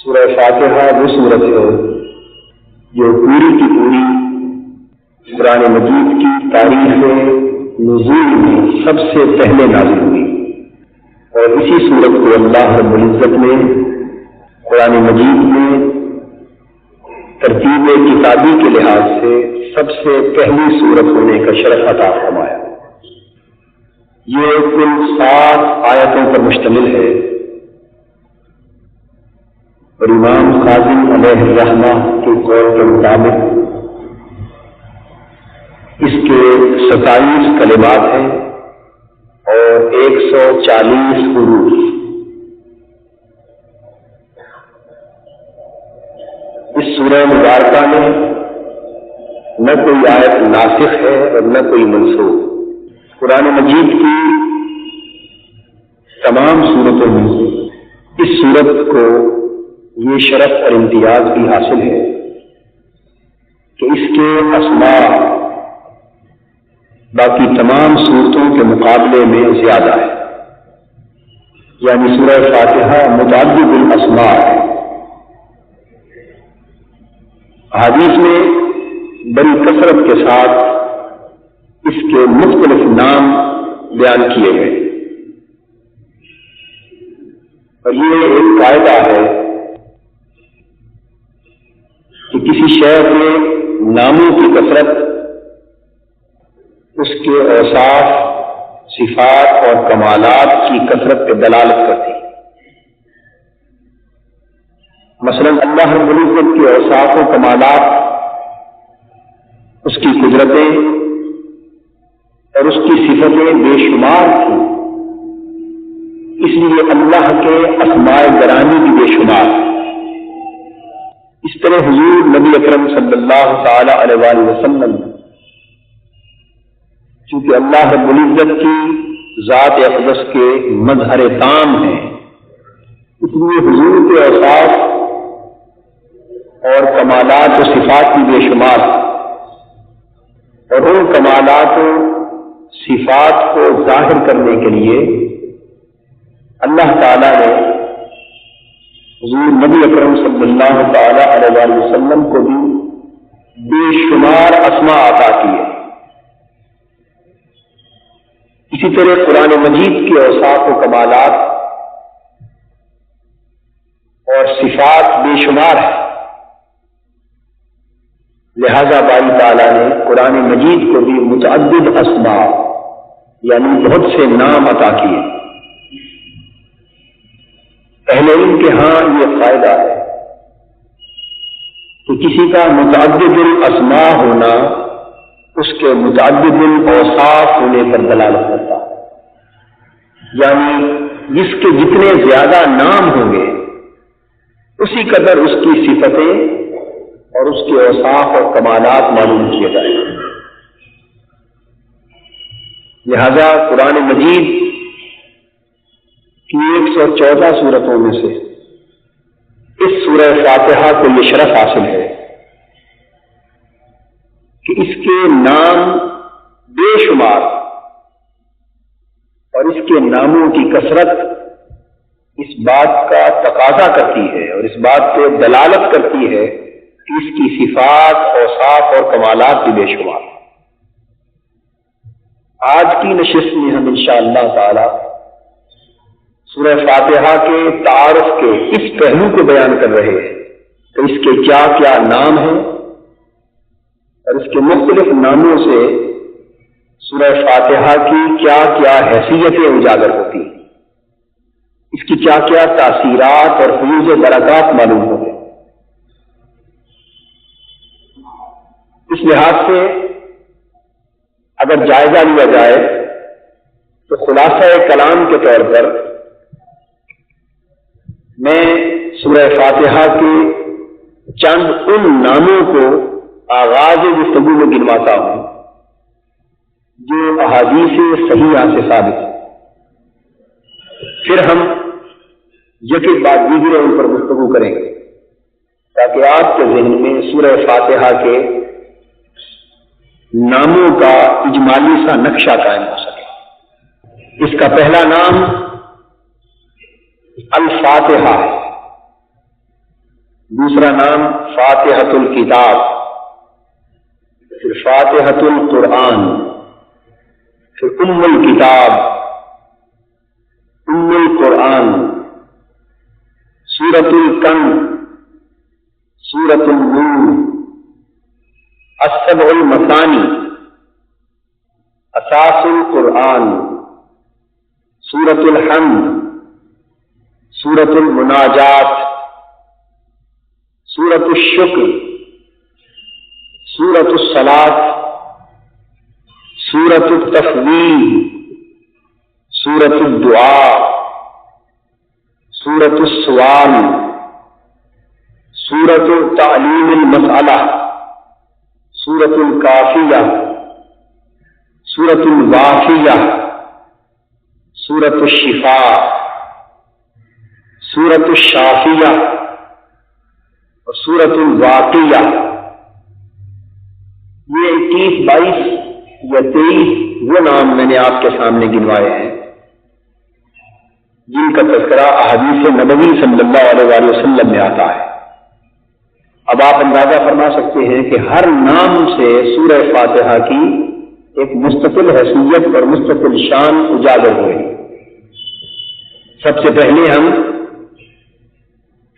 سورہ فاتحہ وہ سورت ہے جو پوری کی پوری قرآن مجید کی تاریخ نزول میں سب سے پہلے نازل ہوئی، اور اسی سورت کو اللہ رب العزت نے قرآن مجید میں ترتیب کتابی کے لحاظ سے سب سے پہلی سورت ہونے کا شرف عطا فرمایا۔ یہ کل 7 آیتوں پر مشتمل ہے، اور امام خازن علیہ الرحمہ کے قول کے مطابق اس کے 27 کلمات ہیں اور 140 حروف۔ اس سورہ مبارکہ میں نہ کوئی آیت ناسخ ہے اور نہ کوئی منسوخ۔ قرآن مجید کی تمام سورتوں میں اس سورت کو یہ شرف اور امتیاز بھی حاصل ہے کہ اس کے اسماء باقی تمام سورتوں کے مقابلے میں زیادہ ہے، یعنی سورہ فاتحہ متعدد الاسماء ہے۔ حدیث میں بڑی کثرت کے ساتھ اس کے مختلف نام بیان کیے گئے، اور یہ ایک قاعدہ ہے کہ کسی شے کے ناموں کی کثرت اس کے اوصاف، صفات اور کمالات کی کثرت پہ دلالت کرتی ہے۔ مثلا اللہ رب العزت کے اوصاف و کمالات، اس کی قدرتیں اور اس کی صفتیں بے شمار تھیں، اس لیے اللہ کے اسماء گرامی بھی بے شمار ہیں۔ اس طرح حضور نبی اکرم صلی اللہ تعالی علیہ وآلہ وسلم چونکہ اللہ رب العزت کی ذات اقدس کے مظہر تام ہیں، اس لیے حضور کے اوصاف اور کمالات و صفات بھی بے شمار، اور ان کمالات و صفات کو ظاہر کرنے کے لیے اللہ تعالی نے حضور نبی اکرم صلی اللہ تعالی علیہ وآلہ وسلم کو بھی بے شمار اسماء عطا کیے۔ اسی طرح قرآن مجید کے اوصاف و کمالات اور صفات بے شمار ہیں، لہذا باری تعالیٰ نے قرآن مجید کو بھی متعدد اسماء یعنی بہت سے نام عطا کیے۔ اہل علم کے ہاں یہ فائدہ ہے کہ کسی کا متعدد الاسماء ہونا اس کے متعدد الاوصاف ہونے پر دلالت کرتا ہے، یعنی جس کے جتنے زیادہ نام ہوں گے اسی قدر اس کی صفتیں اور اس کے اوصاف اور کمالات معلوم کیے جائیں گے۔ لہذا قرآن مجید کی 114 سورتوں میں سے اس سورہ فاتحہ کو یہ شرف حاصل ہے کہ اس کے نام بے شمار اور اس کے ناموں کی کثرت اس بات کا تقاضا کرتی ہے اور اس بات پہ دلالت کرتی ہے کہ اس کی صفات، اوصاف اور کمالات بھی بے شمار۔ آج کی نشست میں ہم انشاءاللہ تعالی سورہ فاتحہ کے تعارف کے اس پہلو کو بیان کر رہے ہیں کہ اس کے کیا کیا نام ہیں، اور اس کے مختلف ناموں سے سورہ فاتحہ کی کیا کیا حیثیتیں اجاگر ہوتی ہیں، اس کی کیا کیا تاثیرات اور فیوز و برکات معلوم ہوتے ہیں۔ اس لحاظ سے اگر جائزہ لیا جائے تو خلاصہ کلام کے طور پر میں سورہ فاتحہ کے چند ان ناموں کو آغاز گفتگو میں گنواتا ہوں جو احادیث صحیحہ سے ثابت ہے، پھر ہم یکے بعد دیگر ان پر گفتگو کریں گے تاکہ آپ کے ذہن میں سورہ فاتحہ کے ناموں کا اجمالی سا نقشہ قائم ہو سکے۔ اس کا پہلا نام الفاتحہ ہے، دوسرا نام فاتحۃ الکتاب، پھر فاتحۃ القرآن، پھر ام الکتاب، ام القرآن، سورۃ الکنز، سورۃ النور، السبع المثانی، اساس القرآن، سورۃ الحمد، سورۃ المناجات، سورۃ الشکر، سورۃ الصلاۃ، سورۃ التفویض، سورۃ الدعاء، سورۃ السوال، سورۃ تعلیم المسئلہ، سورۃ الکافیہ، سورۃ الوافیہ، سورۃ الشفاء، سورۃ الشافیہ اور سورۃ الواقیہ۔ یہ 21، 22 یا 23 وہ نام میں نے آپ کے سامنے گنوائے ہیں جن کا تذکرہ احادیث نبوی صلی اللہ علیہ وسلم میں آتا ہے۔ اب آپ اندازہ فرما سکتے ہیں کہ ہر نام سے سورہ فاتحہ کی ایک مستقل حیثیت اور مستقل شان اجاگر ہوئی۔ سب سے پہلے ہم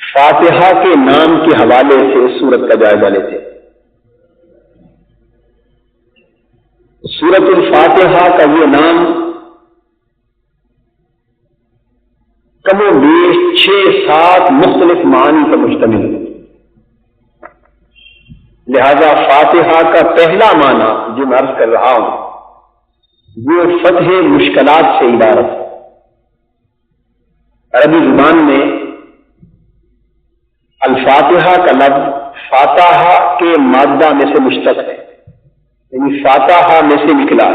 فاتحہ کے نام کے حوالے سے سورت کا جائزہ لیتے ہیں۔ سورت الفاتحہ کا یہ نام کم و بیش 6-7 مختلف معانی پر مشتمل ہے، لہذا فاتحہ کا پہلا معنی جو میں عرض کر رہا ہوں وہ فتح مشکلات سے عبارت ہے۔ عربی زبان میں الفاتحہ کا لفظ فاتحہ کے مادہ میں سے مشتق ہے، یعنی فاتحہ میں سے نکلا۔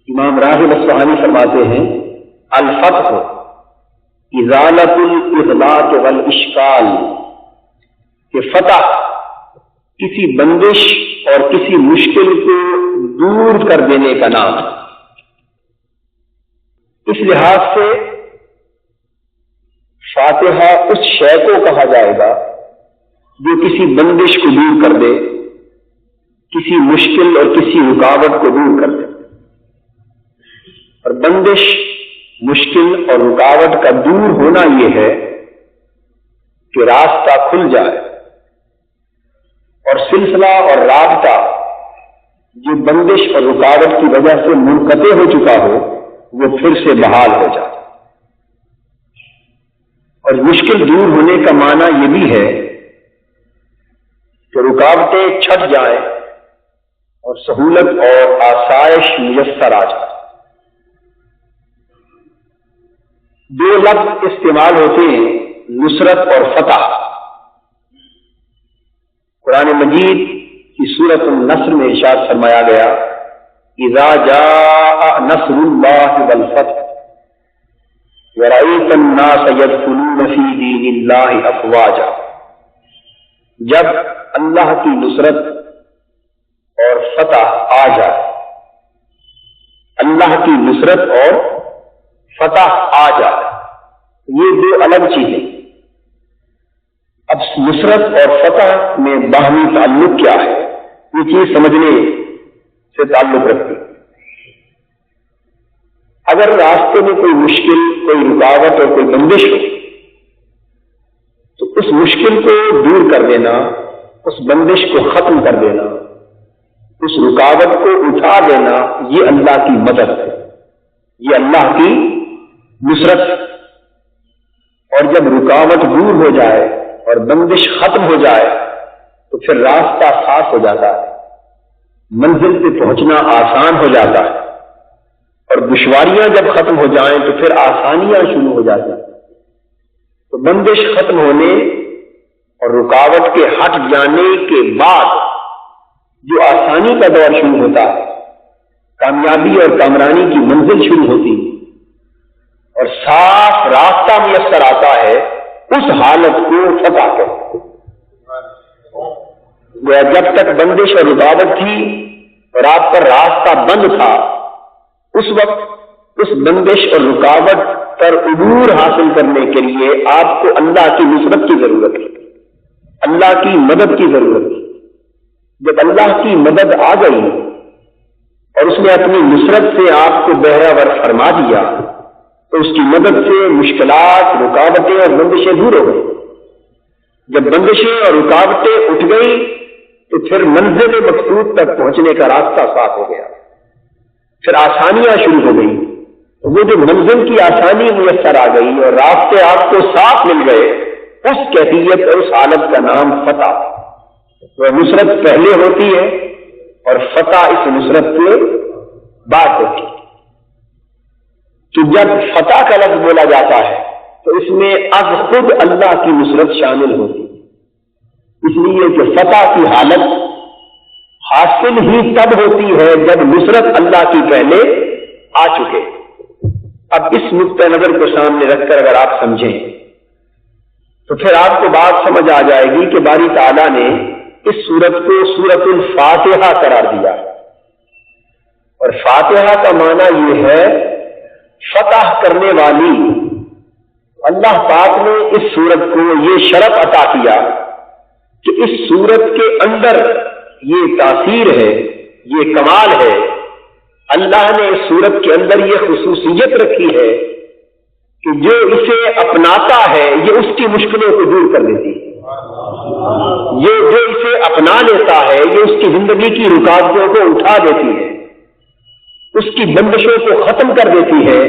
امام راغب اصفہانی فرماتے ہیں الفتح ازالت الاغلاق والاشکال، کہ فتح کسی بندش اور کسی مشکل کو دور کر دینے کا نام ہے۔ اس لحاظ سے فاتحہ اس شے کو کہا جائے گا جو کسی بندش کو دور کر دے، کسی مشکل اور کسی رکاوٹ کو دور کر دے۔ اور بندش، مشکل اور رکاوٹ کا دور ہونا یہ ہے کہ راستہ کھل جائے اور سلسلہ اور رابطہ جو بندش اور رکاوٹ کی وجہ سے منقطع ہو چکا ہو وہ پھر سے بحال ہو جائے۔ اور مشکل دور ہونے کا معنی یہ بھی ہے کہ رکاوٹیں چھٹ جائیں اور سہولت اور آسائش میسر آ جائے۔ 2 لفظ استعمال ہوتے ہیں، نصرت اور فتح۔ قرآن مجید کی سورۃ النصر میں ارشاد فرمایا گیا اذا جاء نصر اللہ والفتح ورأيت الناس يدخلون في دين اللہ افواجا، جب اللہ کی نصرت اور فتح آ جائے، اللہ کی نصرت اور فتح آ جائے، یہ 2 الگ چیزیں۔ اب نصرت اور فتح میں باہمی تعلق کیا ہے، یہ چیز سمجھنے سے تعلق رکھتی۔ اگر راستے میں کوئی مشکل، کوئی رکاوٹ اور کوئی بندش ہو تو اس مشکل کو دور کر دینا، اس بندش کو ختم کر دینا، اس رکاوٹ کو اٹھا دینا، یہ اللہ کی مدد ہے، یہ اللہ کی نصرت ہے۔ اور جب رکاوٹ دور ہو جائے اور بندش ختم ہو جائے تو پھر راستہ صاف ہو جاتا ہے، منزل پہ پہنچنا آسان ہو جاتا ہے، اور دشواریاں جب ختم ہو جائیں تو پھر آسانیاں شروع ہو جاتی ہیں۔ تو بندش ختم ہونے اور رکاوٹ کے ہٹ جانے کے بعد جو آسانی کا دور شروع ہوتا ہے، کامیابی اور کامرانی کی منزل شروع ہوتی ہے اور صاف راستہ میسر آتا ہے، اس حالت کو فتح کہتے ہیں۔ جب تک بندش اور رکاوٹ تھی اور آپ پر راستہ بند تھا، اس وقت اس بندش اور رکاوٹ پر عبور حاصل کرنے کے لیے آپ کو اللہ کی نصرت کی ضرورت ہے، اللہ کی مدد کی ضرورت ہے۔ جب اللہ کی مدد آ گئی اور اس نے اپنی نصرت سے آپ کو بہراور فرما دیا تو اس کی مدد سے مشکلات، رکاوٹیں اور بندشیں دور ہو گئی۔ جب بندشیں اور رکاوٹیں اٹھ گئی تو پھر منزل مقصود تک پہنچنے کا راستہ صاف ہو گیا، پھر آسانیاں شروع ہو گئی۔ وہ جو منزل کی آسانی میسر آ گئی اور راستے آپ کو صاف مل گئے، اس کیفیت اور اس حالت کا نام فتح۔ وہ نصرت پہلے ہوتی ہے اور فتح اس نصرت کے بعد ہوتی ہے۔ تو جب فتح کا لفظ بولا جاتا ہے تو اس میں از خود اللہ کی نصرت شامل ہوتی ہے، اس لیے کہ فتح کی حالت حاصل ہی تب ہوتی ہے جب نصرت اللہ کی پہلے آ چکے۔ اب اس نقطہ نظر کو سامنے رکھ کر اگر آپ سمجھیں تو پھر آپ کو بات سمجھ آ جائے گی کہ باری تعالیٰ نے اس سورت کو سورت الفاتحہ قرار دیا، اور فاتحہ کا معنی یہ ہے فتح کرنے والی۔ اللہ پاک نے اس سورت کو یہ شرف عطا کیا کہ اس سورت کے اندر یہ تاثیر ہے، یہ کمال ہے، اللہ نے اس سورت کے اندر یہ خصوصیت رکھی ہے کہ جو اسے اپناتا ہے یہ اس کی مشکلوں کو دور کر دیتی ہے، یہ جو اسے اپنا لیتا ہے یہ اس کی زندگی کی رکاوٹوں کو اٹھا دیتی ہے، اس کی بندشوں کو ختم کر دیتی ہے۔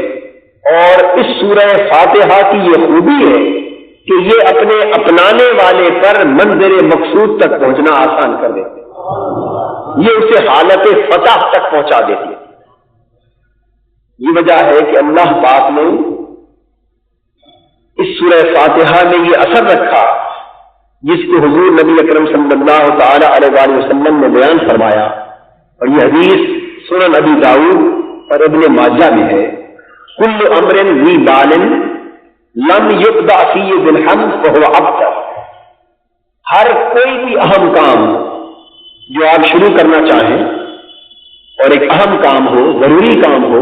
اور اس سورہ فاتحہ کی یہ خوبی ہے کہ یہ اپنے اپنانے والے پر منزل مقصود تک پہنچنا آسان کر دیتی ہے، یہ اسے حالت فتح تک پہنچا دیتی ہے۔ یہ وجہ ہے کہ اللہ پاک نے اس سورہ فاتحہ میں یہ اثر رکھا جس کو حضور نبی اکرم صلی اللہ تعالی علیہ وآلہ وسلم نے بیان فرمایا، اور یہ حدیث سنن ابی داؤد اور ابن ماجہ میں ہے۔ کل امر ذی بال لم یبدأ فیہ بالحمد فہو ابتر۔ ہر کوئی بھی اہم کام جو آپ شروع کرنا چاہیں اور ایک اہم کام ہو، ضروری کام ہو،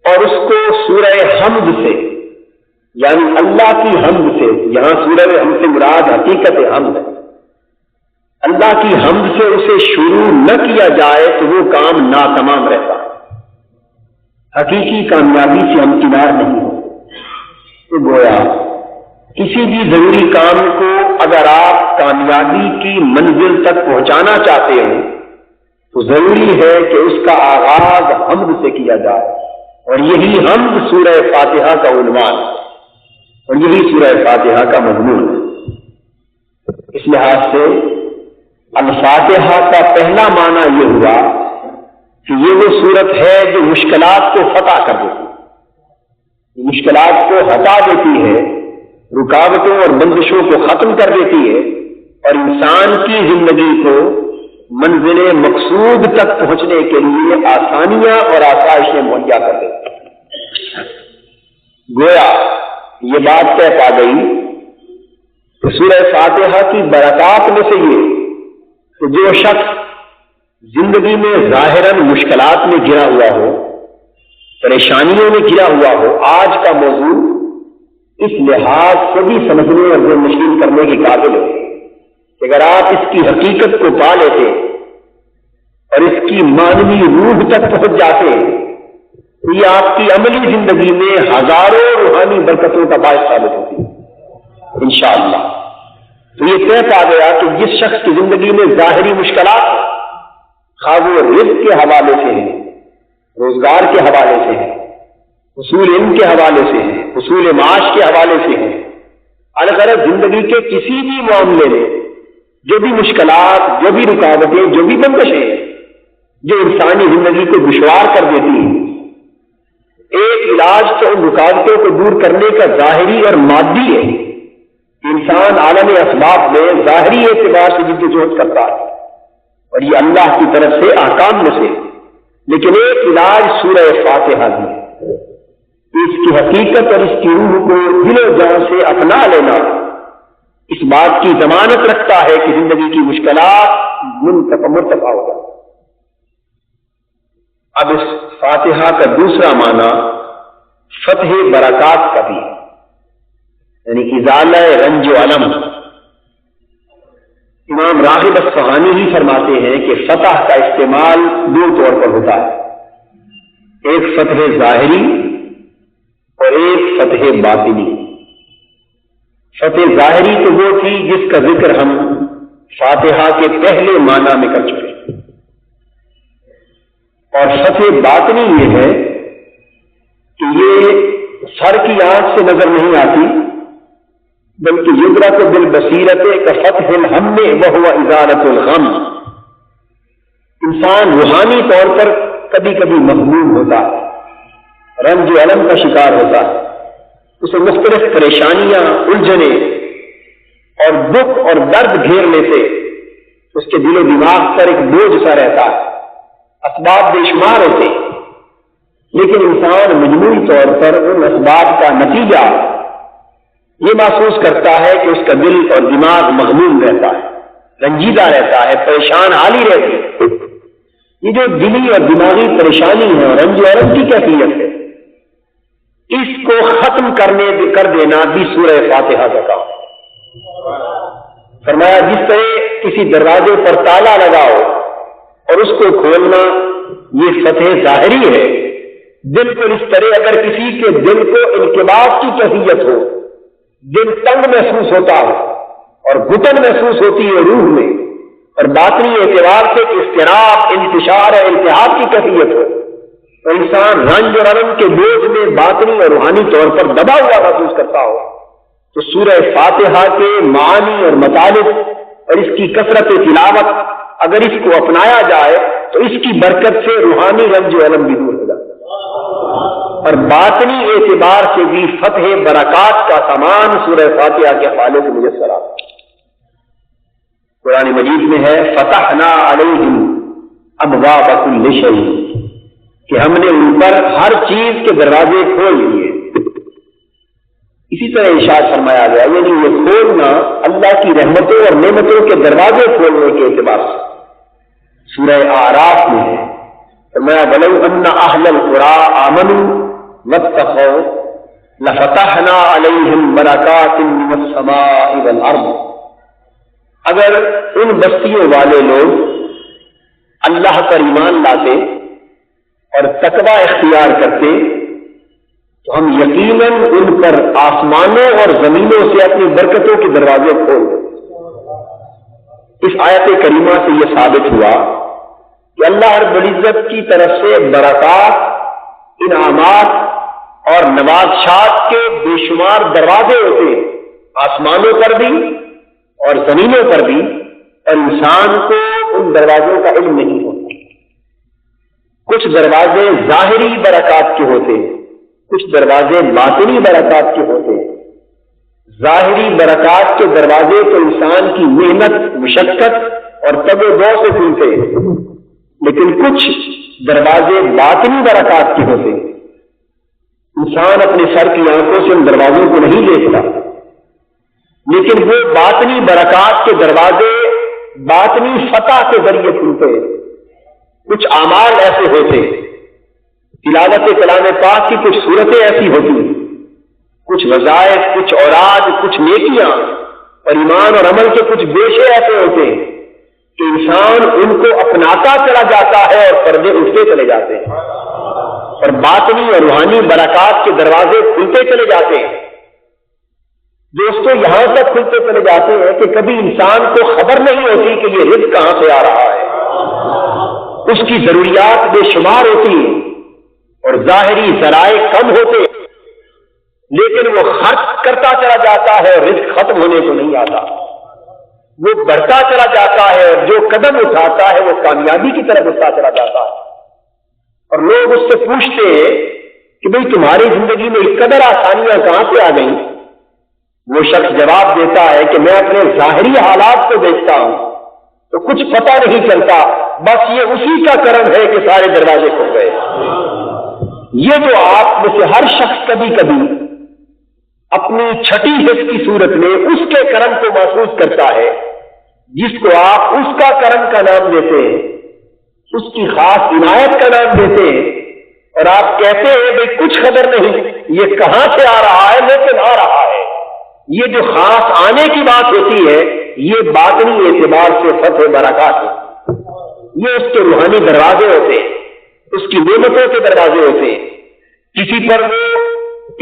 اور اس کو سورہ حمد سے یعنی اللہ کی حمد سے، یہاں سورہ حمد سے مراد حقیقت حمد ہے، اللہ کی حمد سے اسے شروع نہ کیا جائے تو وہ کام ناتمام رہتا، حقیقی کامیابی سے ہمکنار نہیں ہو۔ تو گویا کسی بھی ضروری کام کو اگر آپ کامیابی کی منزل تک پہنچانا چاہتے ہیں تو ضروری ہے کہ اس کا آغاز حمد سے کیا جائے، اور یہی حمد سورہ فاتحہ کا عنوان ہے اور یہی سورہ فاتحہ کا مضمون ہے۔ اس لحاظ سے الفاتحہ کا پہلا معنی یہ ہوا کہ یہ وہ صورت ہے جو مشکلات کو فتح کر دیتی ہے، مشکلات کو ہٹا دیتی ہے، رکاوٹوں اور بندشوں کو ختم کر دیتی ہے، اور انسان کی زندگی کو منزل مقصود تک پہنچنے کے لیے آسانیاں اور آسائشیں مہیا کر دیتی ہے۔ گویا یہ بات طے پا گئی کہ سورہ فاتحہ کی برکات میں سے یہ کہ جو شخص زندگی میں ظاہراً مشکلات میں گھرا ہوا ہو، پریشانیوں میں گھرا ہوا ہو، آج کا موضوع اس لحاظ سے بھی سمجھنے اور ذہن نشین کرنے کے قابل ہے کہ اگر آپ اس کی حقیقت کو پا لیتے اور اس کی معنوی روح تک پہنچ جاتے تو یہ آپ کی عملی زندگی میں ہزاروں روحانی برکتوں کا باعث ثابت ہوتی ہے انشاءاللہ۔ تو یہ طے پا گیا کہ جس شخص کی زندگی میں ظاہری مشکلات خواہ وہ رزق کے حوالے سے ہیں، روزگار کے حوالے سے ہیں، حصول علم کے حوالے سے ہیں، حصول معاش کے حوالے سے ہیں، الگ الگ زندگی کے کسی بھی معاملے میں جو بھی مشکلات، جو بھی رکاوٹیں، جو بھی بندشیں جو انسانی زندگی کو دشوار کر دیتی ہیں، ایک علاج تو ان رکاوٹوں کو دور کرنے کا ظاہری اور مادی ہے۔ انسان عالم اسباب میں ظاہری اعتبار سے جدوجہد کرتا ہے اور یہ اللہ کی طرف سے احکام میں سے، لیکن ایک علاج سورہ فاتحہ بھی ہے۔ اس کی حقیقت اور اس کی روح کو دل و جان سے اپنا لینا اس بات کی ضمانت رکھتا ہے کہ زندگی کی مشکلات مرتفع ہو جائیں۔ اب اس فاتحہ کا دوسرا معنی فتح برکات کا بھی، یعنی ازالہ رنج و علم۔ امام راغب اصفہانی ہی فرماتے ہیں کہ فتح کا استعمال دو طور پر ہوتا ہے، ایک فتح ظاہری اور ایک فتح باطنی۔ فتح ظاہری تو وہ تھی جس کا ذکر ہم فاتحہ کے پہلے معنی میں کر چکے، اور فتح باطنی یہ ہے کہ یہ سر کی آنکھ سے نظر نہیں آتی، بلکہ یدرک بالبصیرت کا فتح الہم وہو ازالۃ الغم۔ انسان روحانی طور پر کبھی کبھی مغموم ہوتا ہے، رنج و علم کا شکار ہوتا ہے، اسے مختلف پریشانیاں، الجھنیں اور دکھ اور درد گھیر لیتے، اس کے دل و دماغ پر ایک بوجھ سا رہتا ہے، اسباب بے شمار ہوتے، لیکن انسان مجموعی طور پر ان اسباب کا نتیجہ یہ محسوس کرتا ہے کہ اس کا دل اور دماغ مغموم رہتا ہے، رنجیدہ رہتا ہے، پریشان حالی رہتی ہے۔ یہ جو دلی اور دماغی پریشانی ہے، رنج و علم کی کیفیت ہے، اس کو ختم کر دینا بھی سورہ فاتحہ کا کام ہے۔ فرمایا جس طرح کسی دروازے پر تالا لگاؤ اور اس کو کھولنا یہ فتح ظاہری ہے، بالکل اس طرح اگر کسی کے دل کو انقباض کی کیفیت ہو، دل تنگ محسوس ہوتا ہے اور گھٹن محسوس ہوتی ہے روح میں، اور باطنی اعتبار سے اضطراب، انتشار اور التہاب کی کیفیت ہو، تو انسان رنج اور علم کے بوجھ میں باطنی اور روحانی طور پر دبا ہوا محسوس کرتا ہو، تو سورہ فاتحہ کے معانی اور مطالب اور اس کی کثرت تلاوت اگر اس کو اپنایا جائے تو اس کی برکت سے روحانی رنج و علم بھی دور ہو جاتا ہے، اور باطنی اعتبار سے بھی فتح برکات کا سامان سورہ فاتحہ کے حوالے سے میسر آتا ہے۔ قرآن مجید میں ہے فتحنا علیہم ابواب کل شیء، کہ ہم نے ان پر ہر چیز کے دروازے کھول دیے۔ اسی طرح ارشاد فرمایا گیا، یعنی یہ کھولنا اللہ کی رحمتوں اور نعمتوں کے دروازے کھولنے کے اعتبار سے سورہ اعراف میں ہے، فرمایا وَلَوْ أَنَّ أَهْلَ الْقُرَىٰ آمَنُوا وَاتَّقَوْا لَفَتَحْنَا عَلَيْهِمْ بَرَكَاتٍ مِّنَ السَّمَاءِ وَالْأَرْضِ۔ اگر ان بستیوں والے لوگ اللہ پر ایمان لاتے اور تقوی اختیار کرتے تو ہم یقیناً ان پر آسمانوں اور زمینوں سے اپنی برکتوں کے دروازے کھول دیں۔ اس آیت کریمہ سے یہ ثابت ہوا کہ اللہ رب العزت کی طرف سے برکات، انعامات اور نوازشات کے بے شمار دروازے ہوتے ہیں، آسمانوں پر بھی اور زمینوں پر بھی، اور انسان کو ان دروازوں کا علم نہیں ہوتا۔ کچھ دروازے ظاہری برکات کے ہوتے ہیں، کچھ دروازے باطنی برکات کے ہوتے ہیں۔ ظاہری برکات کے دروازے تو انسان کی محنت، مشقت اور تگ و دو سے کھلتے ہیں، لیکن کچھ دروازے باطنی برکات کے ہوتے ہیں۔ انسان اپنے سر کی آنکھوں سے ان دروازوں کو نہیں دیکھتا، لیکن وہ باطنی برکات کے دروازے باطنی فتح کے ذریعے کھلتے ہیں۔ کچھ اعمال ایسے ہوتے ہیں، تلاوت کلام پاک کی کچھ صورتیں ایسی ہوتی ہیں، کچھ وظائف، کچھ اوراد، کچھ نیکیاں اور ایمان اور عمل کے کچھ بیشے ایسے ہوتے ہیں کہ انسان ان کو اپناتا چلا جاتا ہے اور پردے اٹھتے چلے جاتے ہیں، اور باطنی اور روحانی برکات کے دروازے کھلتے چلے جاتے ہیں۔ دوستو یہاں تک کھلتے چلے جاتے ہیں کہ کبھی انسان کو خبر نہیں ہوتی کہ یہ رزق کہاں سے آ رہا ہے، اس کی ضروریات بے شمار ہوتی ہیں اور ظاہری ذرائع کم ہوتے ہیں، لیکن وہ خرچ کرتا چلا جاتا ہے اور رزق ختم ہونے کو نہیں آتا، وہ بڑھتا چلا جاتا ہے اور جو قدم اٹھاتا ہے وہ کامیابی کی طرف اٹھتا چلا جاتا ہے۔ اور لوگ اس سے پوچھتے ہیں کہ بھئی تمہاری زندگی میں اس قدر آسانیاں کہاں سے آ گئیں؟ وہ شخص جواب دیتا ہے کہ میں اپنے ظاہری حالات کو دیکھتا ہوں تو کچھ پتہ نہیں چلتا، بس یہ اسی کا کرم ہے کہ سارے دروازے کھل گئے۔ یہ جو آپ میں سے ہر شخص کبھی کبھی اپنی چھٹی حص کی صورت میں اس کے کرم کو محسوس کرتا ہے جس کو آپ اس کا کرم کا نام دیتے ہیں، اس کی خاص عنایت کا نام دیتے ہیں اور آپ کہتے ہیں بھئی کچھ خبر نہیں یہ کہاں سے آ رہا ہے، لیکن آ رہا ہے۔ یہ جو خاص آنے کی بات ہوتی ہے یہ باطنی اعتبار سے فتح برکات ہے، یہ اس کے روحانی دروازے ہوتے ہیں، اس کی نعمتوں کے دروازے ہوتے ہیں۔ کسی پر وہ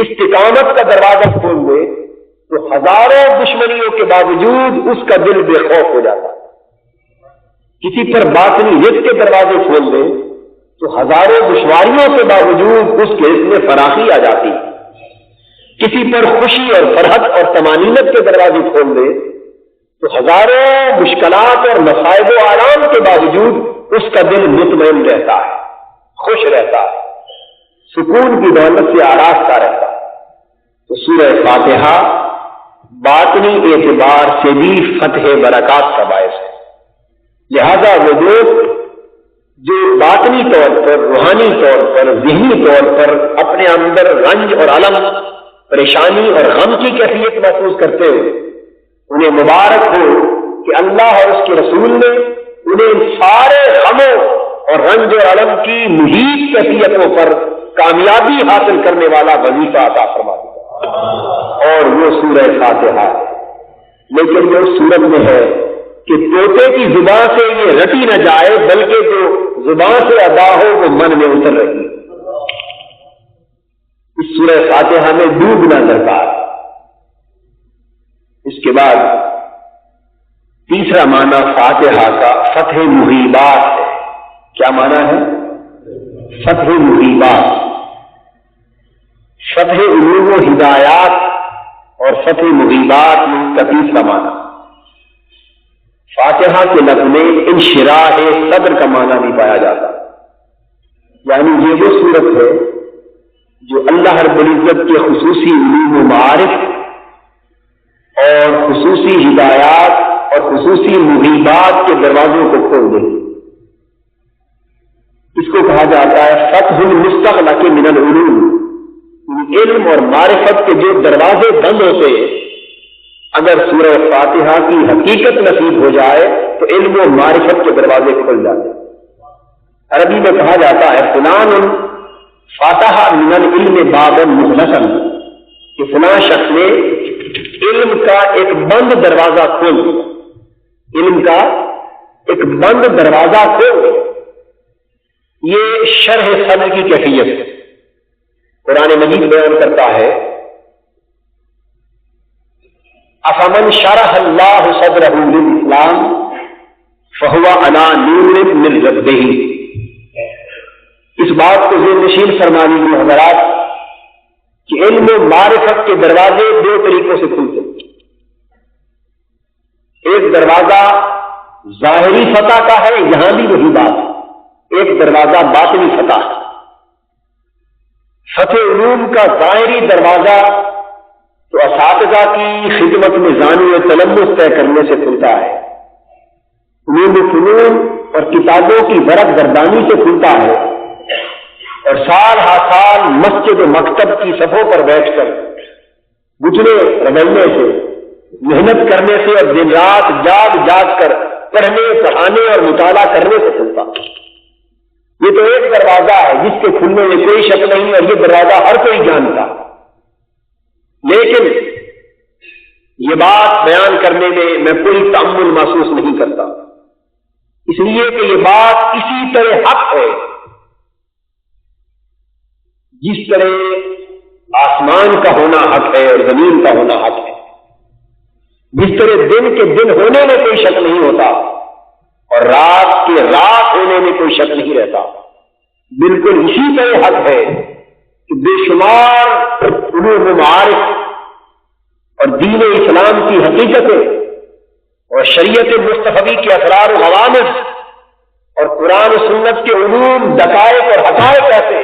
استقامت کا دروازہ کھول دے تو ہزاروں دشمنیوں کے باوجود اس کا دل بے خوف ہو جاتا ہے۔ کسی پر باطنی رزق کے دروازے کھول دے تو ہزاروں دشواریوں کے باوجود اس کے رزق میں فراخی آ جاتی ہے۔ کسی پر خوشی اور فرحت اور طمانینت کے دروازے کھول دے تو ہزاروں مشکلات اور مصائب و آرام کے باوجود اس کا دل مطمئن رہتا ہے، خوش رہتا ہے، سکون کی دولت سے آراستہ رہتا ہے۔ تو سورہ فاتحہ باطنی اعتبار سے بھی فتح برکات کا باعث ہے۔ لہذا وہ لوگ جو باطنی طور پر، روحانی طور پر، ذہنی طور پر اپنے اندر رنج اور الم، پریشانی اور غم کی کیفیت محسوس کرتے ہوئے انہیں مبارک ہو کہ اللہ اور اس کے رسول نے انہیں ان سارے غموں اور رنج اور الم کی محیط کیفیتوں پر کامیابی حاصل کرنے والا وظیفہ عطا فرما دیا، اور وہ سورہ فاتحہ ہے۔ لیکن جو صورت میں ہے کہ طوطے کی زبان سے یہ رٹی نہ جائے بلکہ جو زبان سے ادا ہو وہ من میں اتر رہی ہے۔ اس سورہ فاتحہ میں ڈوبنا درکار۔ اس کے بعد تیسرا معنی فاتحہ کا فتح محیبات ہے۔ کیا معنی ہے؟ فتح محیبات، فتح علوم و ہدایات اور فتح محیبات میں اس کا تیسرا معنی۔ فاتحہ کے لفظ میں انشراح صدر کا معنی بھی پایا جاتا، یعنی یہ وہ صورت ہے جو اللہ رب العزت کے خصوصی علوم و معارف اور خصوصی ہدایات اور خصوصی محیبات کے دروازوں کو کھول دے۔ اس کو کہا جاتا ہے فتح المستغلق من العلوم، علم اور معرفت کے جو دروازے بند ہوتے ہیں اگر سورہ فاتحہ کی حقیقت نصیب ہو جائے تو علم و معرفت کے دروازے کھل جاتے ہیں۔ عربی میں کہا جاتا ہے فلان فاتح من العلم بابا مغلقا، کہ فلاں شخص نے علم کا ایک بند دروازہ کھول دیا، علم کا ایک بند دروازہ کھول دیا۔ یہ شرح صدر کی کیفیت ہے۔ قرآن مجید بیان کرتا ہے افمن شرح اللہ صدرہ للاسلام فہو علی نور من ربہ۔ اس بات کو ذہن نشین فرما لیجیے حضرات کہ علم و معرفت کے دروازے دو طریقوں سے کھلتے ہیں۔ ایک دروازہ ظاہری فتح کا ہے، یہاں بھی وہی بات ہے، ایک دروازہ باطنی فتح ہے۔ فتح علوم کا ظاہری دروازہ تو اساتذہ کی خدمت میں زانی و تلمس طے کرنے سے کھلتا ہے، علوم و فنون اور کتابوں کی ورق گردانی سے کھلتا ہے، اور سال ہا سال مسجد و مکتب کی صفوں پر بیٹھ کر گھٹنے رگڑنے سے، محنت کرنے سے اور دن رات جاگ جاگ کر پڑھنے پڑھانے اور مطالعہ کرنے سے کھلتا۔ یہ تو ایک دروازہ ہے جس کے کھلنے میں کوئی شک نہیں، اور یہ دروازہ ہر کوئی جانتا، لیکن یہ بات بیان کرنے میں کوئی تأمل محسوس نہیں کرتا، اس لیے کہ یہ بات اسی طرح حق ہے جس طرح آسمان کا ہونا حق ہے اور زمین کا ہونا حق ہے، جس طرح دن کے دن ہونے میں کوئی شک نہیں ہوتا اور رات کے رات ہونے میں کوئی شک نہیں رہتا، بالکل اسی طرح حق ہے کہ بے شمار علوم و معارف اور دین اسلام کی حقیقتیں اور شریعت مصطفی کے اسرار و غوامض اور قرآن و سنت کے علوم، دقائق اور حقائق ایسے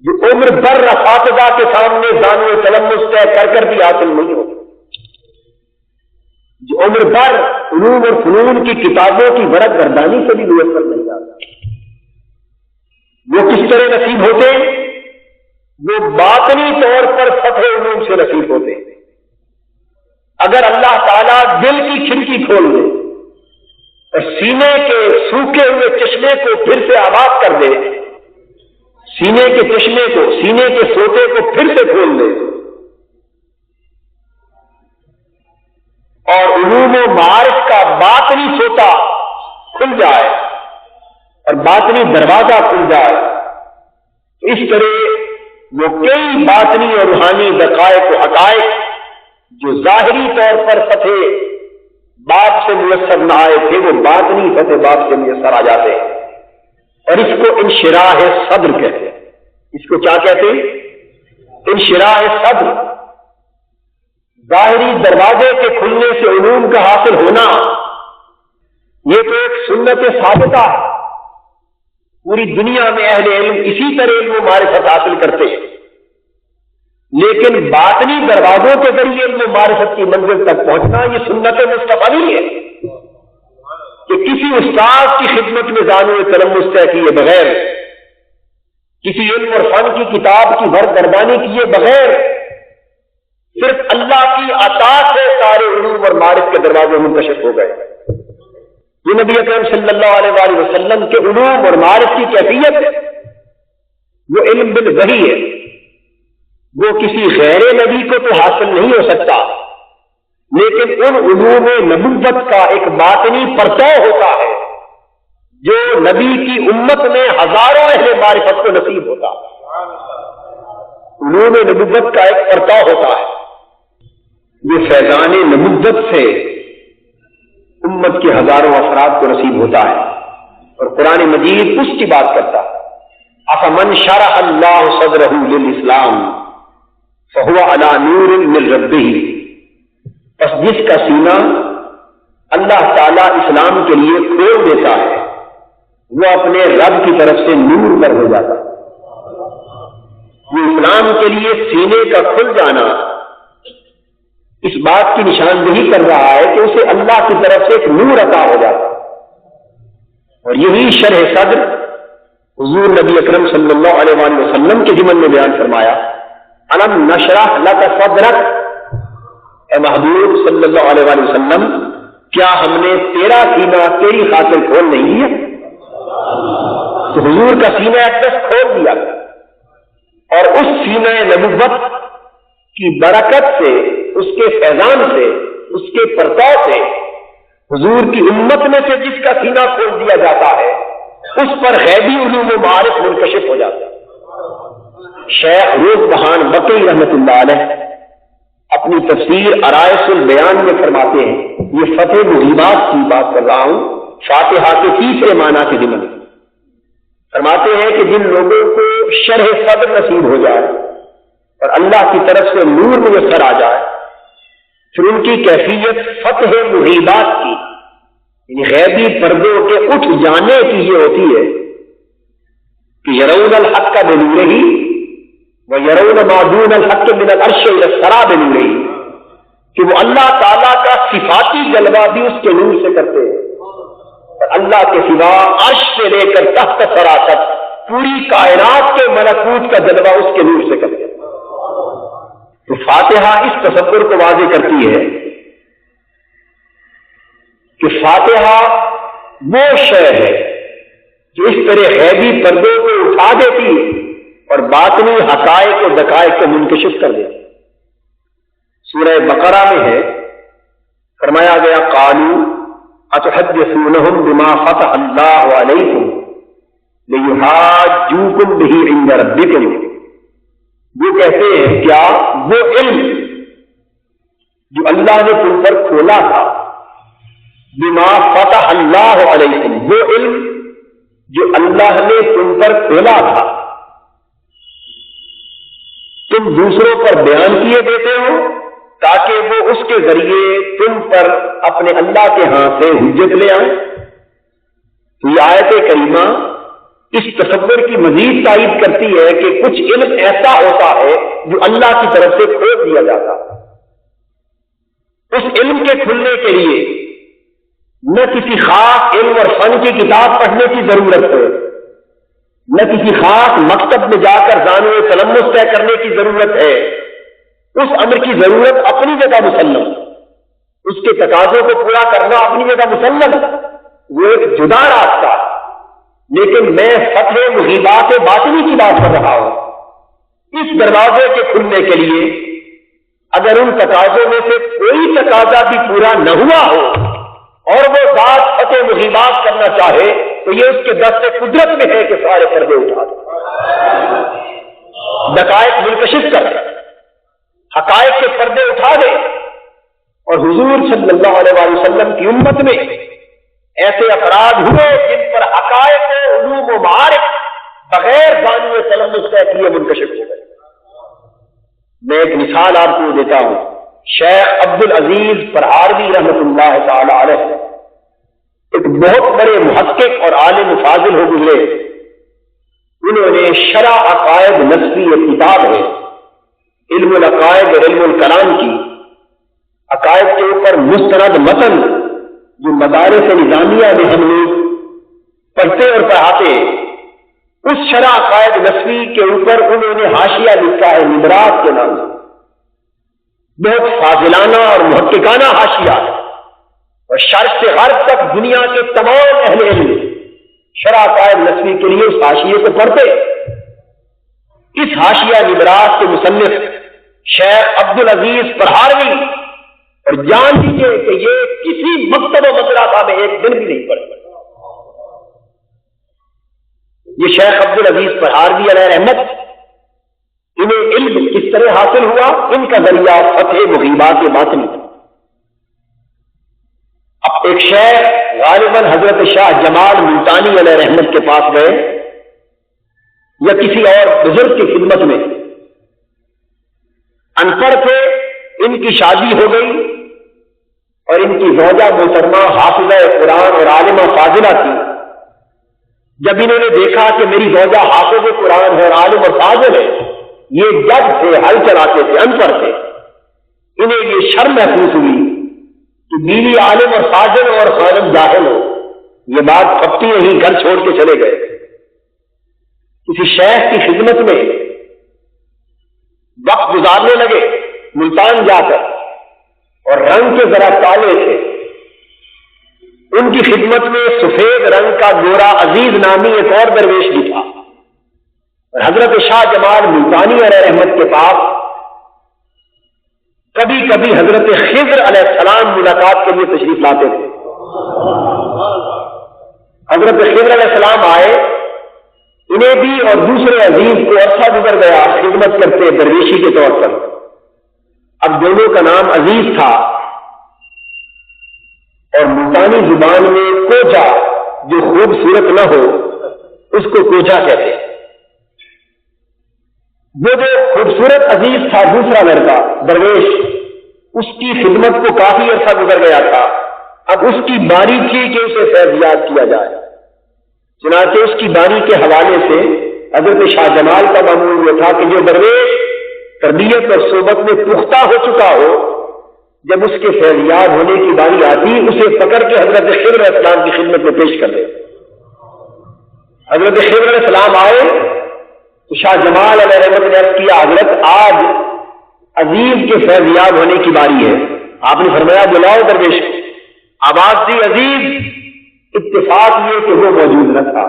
جو عمر بھر اساتذہ کے سامنے زانو و تلمس طے کر بھی حاصل نہیں ہوتے، جو عمر بھر علوم اور فنون کی کتابوں کی ورق گردانی سے بھی میسر نہیں جاتا، وہ کس طرح نصیب ہوتے؟ وہ باطنی طور پر فتح علوم سے نصیب ہوتے ہیں۔ اگر اللہ تعالیٰ دل کی کھڑکی کھول دے اور سینے کے سوکھے ہوئے چشمے کو پھر سے آباد کر دے، سینے کے چشمے کو، سینے کے سوتے کو پھر سے کھول دے، اور علوم و معارف کا باطنی سوتا کھل جائے اور باطنی دروازہ کھل جائے، اس طرح وہ کئی باطنی اور روحانی دقائق و حقائق جو ظاہری طور پر فتح باب سے میسر نہ آئے تھے، وہ باطنی فتح باب سے میسر آ جاتے ہیں، اور اس کو انشراح صدر کہتے ہیں۔ اس کو کیا کہتے ہیں؟ انشراح صدر۔ ظاہری دروازے کے کھلنے سے علوم کا حاصل ہونا یہ تو ایک سنت ثابتہ ہے، پوری دنیا میں اہل علم اسی طرح علم و معرفت حاصل کرتے ہیں، لیکن باطنی دروازوں کے ذریعے علم و معرفت کی منزل تک پہنچنا یہ سنت مصطفیٰ نہیں ہے کہ کسی استاد کی خدمت میں زانو تلمس طے کیے بغیر، کسی علم اور فن کی کتاب کی بھرگردانی کیے بغیر صرف اللہ کی عطا سے سارے علوم اور معرفت کے دروازے منکشف ہو گئے۔ یہ نبی اکرم صلی اللہ علیہ وآلہ وسلم کے علوم اور معارف کی کیفیت ہے، وہ علم بالوحی ہے، وہ کسی غیر نبی کو تو حاصل نہیں ہو سکتا، لیکن ان علوم نبوت کا ایک باطنی پرتو ہوتا ہے جو نبی کی امت میں ہزاروں اہل معرفت کو نصیب ہوتا ہے۔ علوم نبوت کا ایک پرتو ہوتا ہے، یہ فیضان نبوت سے امت کے ہزاروں افراد کو نصیب ہوتا ہے، اور قرآن مجید اس کی بات کرتا ہے، افمن شرح اللہ صدرہ للاسلام فہو علی نور من ربہ، پس جس کا سینہ اللہ تعالیٰ اسلام کے لیے کھول دیتا ہے وہ اپنے رب کی طرف سے نور پر ہو جاتا ہے۔ وہ اسلام کے لیے سینے کا کھل جانا اس بات کی نشاندہی کر رہا ہے کہ اسے اللہ کی طرف سے ایک نور عطا ہو جاتا ہے، اور یہی شرح صدر حضور نبی اکرم صلی اللہ علیہ وآلہ وسلم کے ضمن میں بیان فرمایا، الم نشرح لک صدرک، اے محبوب صلی اللہ علیہ وآلہ وسلم کیا ہم نے تیرا سینہ تیری خاطر کھول نہیں دیا؟ تو حضور کا سینہ اقدس کھول دیا، اور اس سینہ نبوت کی برکت سے، اس کے فیضان سے، اس کے پرتاؤ سے حضور کی امت میں سے جس کا سینہ کھول دیا جاتا ہے اس پر غیبی علوم و معارف منکشف ہو جاتا ہے۔ شیخ روز بہان بقی رحمۃ اللہ علیہ اپنی تفسیر عرائس البیان میں فرماتے ہیں، یہ فتح مغیبات کی بات کر رہا ہوں، فاتحہ کے تیسرے معنی کے ضمن میں فرماتے ہیں کہ جن لوگوں کو شرح صدر نصیب ہو جائے اور اللہ کی طرف سے نور میسر آ جائے، پھر ان کی کیفیت فتح مغیبات کی، یعنی غیبی پردوں کے اٹھ جانے کی یہ ہوتی ہے کہ یرون الحق بنورہ ویرون ما دون الحق من العرش الى الثری بنورہ، کہ وہ اللہ تعالیٰ کا صفاتی جلوہ بھی اس کے نور سے کرتے ہیں، اور اللہ کے سوا عرش سے لے کر تحت ثری تک پوری کائنات کے ملکوت کا جلوہ اس کے نور سے کرتے ہیں۔ تو فاتحہ اس تصور کو واضح کرتی ہے کہ فاتحہ وہ شے ہے جو اس طرح غیبی پردوں کو اٹھا دیتی اور باطنی حقائق و دقائق کو منکشف کر دیتی۔ سورہ بقرہ میں ہے، فرمایا گیا قالوا اتحدثونہم بما فتح اللہ علیکم لیحاجوکم بہ عند ربکم، وہ کہتے ہیں کیا وہ علم جو اللہ نے تم پر کھولا تھا، بما فتح اللہ علیکم، وہ علم جو اللہ نے تم پر کھولا تھا، تم دوسروں پر بیان کیے دیتے ہو تاکہ وہ اس کے ذریعے تم پر اپنے اللہ کے ہاں سے حجت لے آئیں۔ تو یہ آیت کریمہ اس تصور کی مزید تائید کرتی ہے کہ کچھ علم ایسا ہوتا ہے جو اللہ کی طرف سے کھول دیا جاتا ہے۔ اس علم کے کھلنے کے لیے نہ کسی خاص علم اور فن کی کتاب پڑھنے کی ضرورت ہے، نہ کسی خاص مکتب میں جا کر زانو تلمس طے کرنے کی ضرورت ہے۔ اس امر کی ضرورت اپنی جگہ مسلم، اس کے تقاضوں کو پورا کرنا اپنی جگہ مسلم، وہ ایک جدا راستہ، لیکن میں فتح مغیبات باطنی کی بات کر رہا ہوں۔ اس دروازے کے کھلنے کے لیے اگر ان تقاضوں میں سے کوئی تقاضا بھی پورا نہ ہوا ہو اور وہ ذات فتح مغیبات کرنا چاہے تو یہ اس کے دست قدرت میں ہے کہ سارے پردے اٹھا دے، دقائق منکشف کر دے، حقائق کے پردے اٹھا دے۔ اور حضور صلی اللہ علیہ وسلم کی امت میں ایسے افراد ہوئے جن پر حقائق و علوم و معارف بغیر زانو تلمس کے کیے منکشف ہو گئے۔ میں ایک مثال آپ کو دیتا ہوں۔ شیخ عبد العزیز فرہاروی رحمۃ اللہ تعالی علیہ ایک بہت بڑے محقق اور عالم فاضل ہو گزرے۔ انہوں نے شرح عقائد نسبی ایک کتاب ہے، علم العقائد اور علم الکلام کی، عقائد کے اوپر مستند متن جو مدارس نظامیہ میں ہم لوگ پڑھتے اور پڑھاتے، اس شرح عقائد نسبی کے اوپر انہوں نے حاشیہ لکھا ہے نبرات کے نام سے، بہت فاضلانہ اور محققانہ حاشیہ ہے، اور شرق سے غرب تک دنیا کے تمام اہل علم شرح عقائد نسبی کے لیے اس حاشیے کو پڑھتے۔ اس حاشیہ نبرات کے مصنف شیخ عبد العزیز فرہاروی، اور جان لیجیے کہ یہ کسی مکتب و مدرسہ میں ایک دن بھی نہیں پڑھے۔ یہ شیخ عبد العزیز فرہاروی علیہ رحمت، انہیں علم کس طرح حاصل ہوا؟ ان کا ذریعہ فتح مغیبات باطنی تھا۔ اب ایک شیخ غالباً حضرت شاہ جمال ملتانی علیہ رحمت کے پاس گئے یا کسی اور بزرگ کی خدمت میں، ان پڑھ تھے، ان کی شادی ہو گئی اور ان کی زوجہ محترمہ حافظہ قرآن اور عالمہ فاضلہ تھی۔ جب انہوں نے دیکھا کہ میری زوجہ حافظ قرآن ہے اور عالم اور فاضل ہے، یہ جج تھے، ہل چلاتے تھے، ان پڑھ تھے، انہیں یہ شرم محسوس ہوئی کہ بیوی عالم اور فاضل اور خانم جاہل ہو۔ یہ بات پھپتی نہیں، گھر چھوڑ کے چلے گئے۔ کسی شیخ کی خدمت میں وقت گزارنے لگے ملتان جا کر، اور رنگ کے ذرا کالے تھے۔ ان کی خدمت میں سفید رنگ کا گورا عزیز نامی ایک اور درویش بھی تھا، اور حضرت شاہ جمال ملتانی علیہ رحمت کے پاس کبھی کبھی حضرت خضر علیہ السلام ملاقات کے لیے تشریف لاتے تھے۔ حضرت خضر علیہ السلام آئے، انہیں بھی اور دوسرے عزیز کو عرصہ گزر گیا خدمت کرتے درویشی کے طور پر۔ اب دونوں کا نام عزیز تھا، اور ملتانی زبان میں کوچا جو خوبصورت نہ ہو اس کو کوچا کہتے ہیں۔ وہ جو خوبصورت عزیز تھا دوسرا لڑکا درویش، اس کی خدمت کو کافی عرصہ گزر گیا تھا، اب اس کی باری تھی کہ اسے فیضیات کیا جائے۔ چنانچہ اس کی باری کے حوالے سے حضرت شاہ جمال کا معمول یہ تھا کہ جو درویش تربیت اور صحبت میں پختہ ہو چکا ہو، جب اس کے فیضیات ہونے کی باری آتی اسے پکڑ کے حضرت خضر علیہ السلام کی خدمت میں پیش کر دے۔ حضرت خضر علیہ السلام آئے تو شاہ جمال علیہ رحمت نے عرض کیا، حضرت آج عزیز کے فیضیات ہونے کی باری ہے۔ آپ نے فرمایا بلاؤ درویش کو۔ آواز دی عزیز، اتفاق یہ کہ وہ موجود نہ تھا۔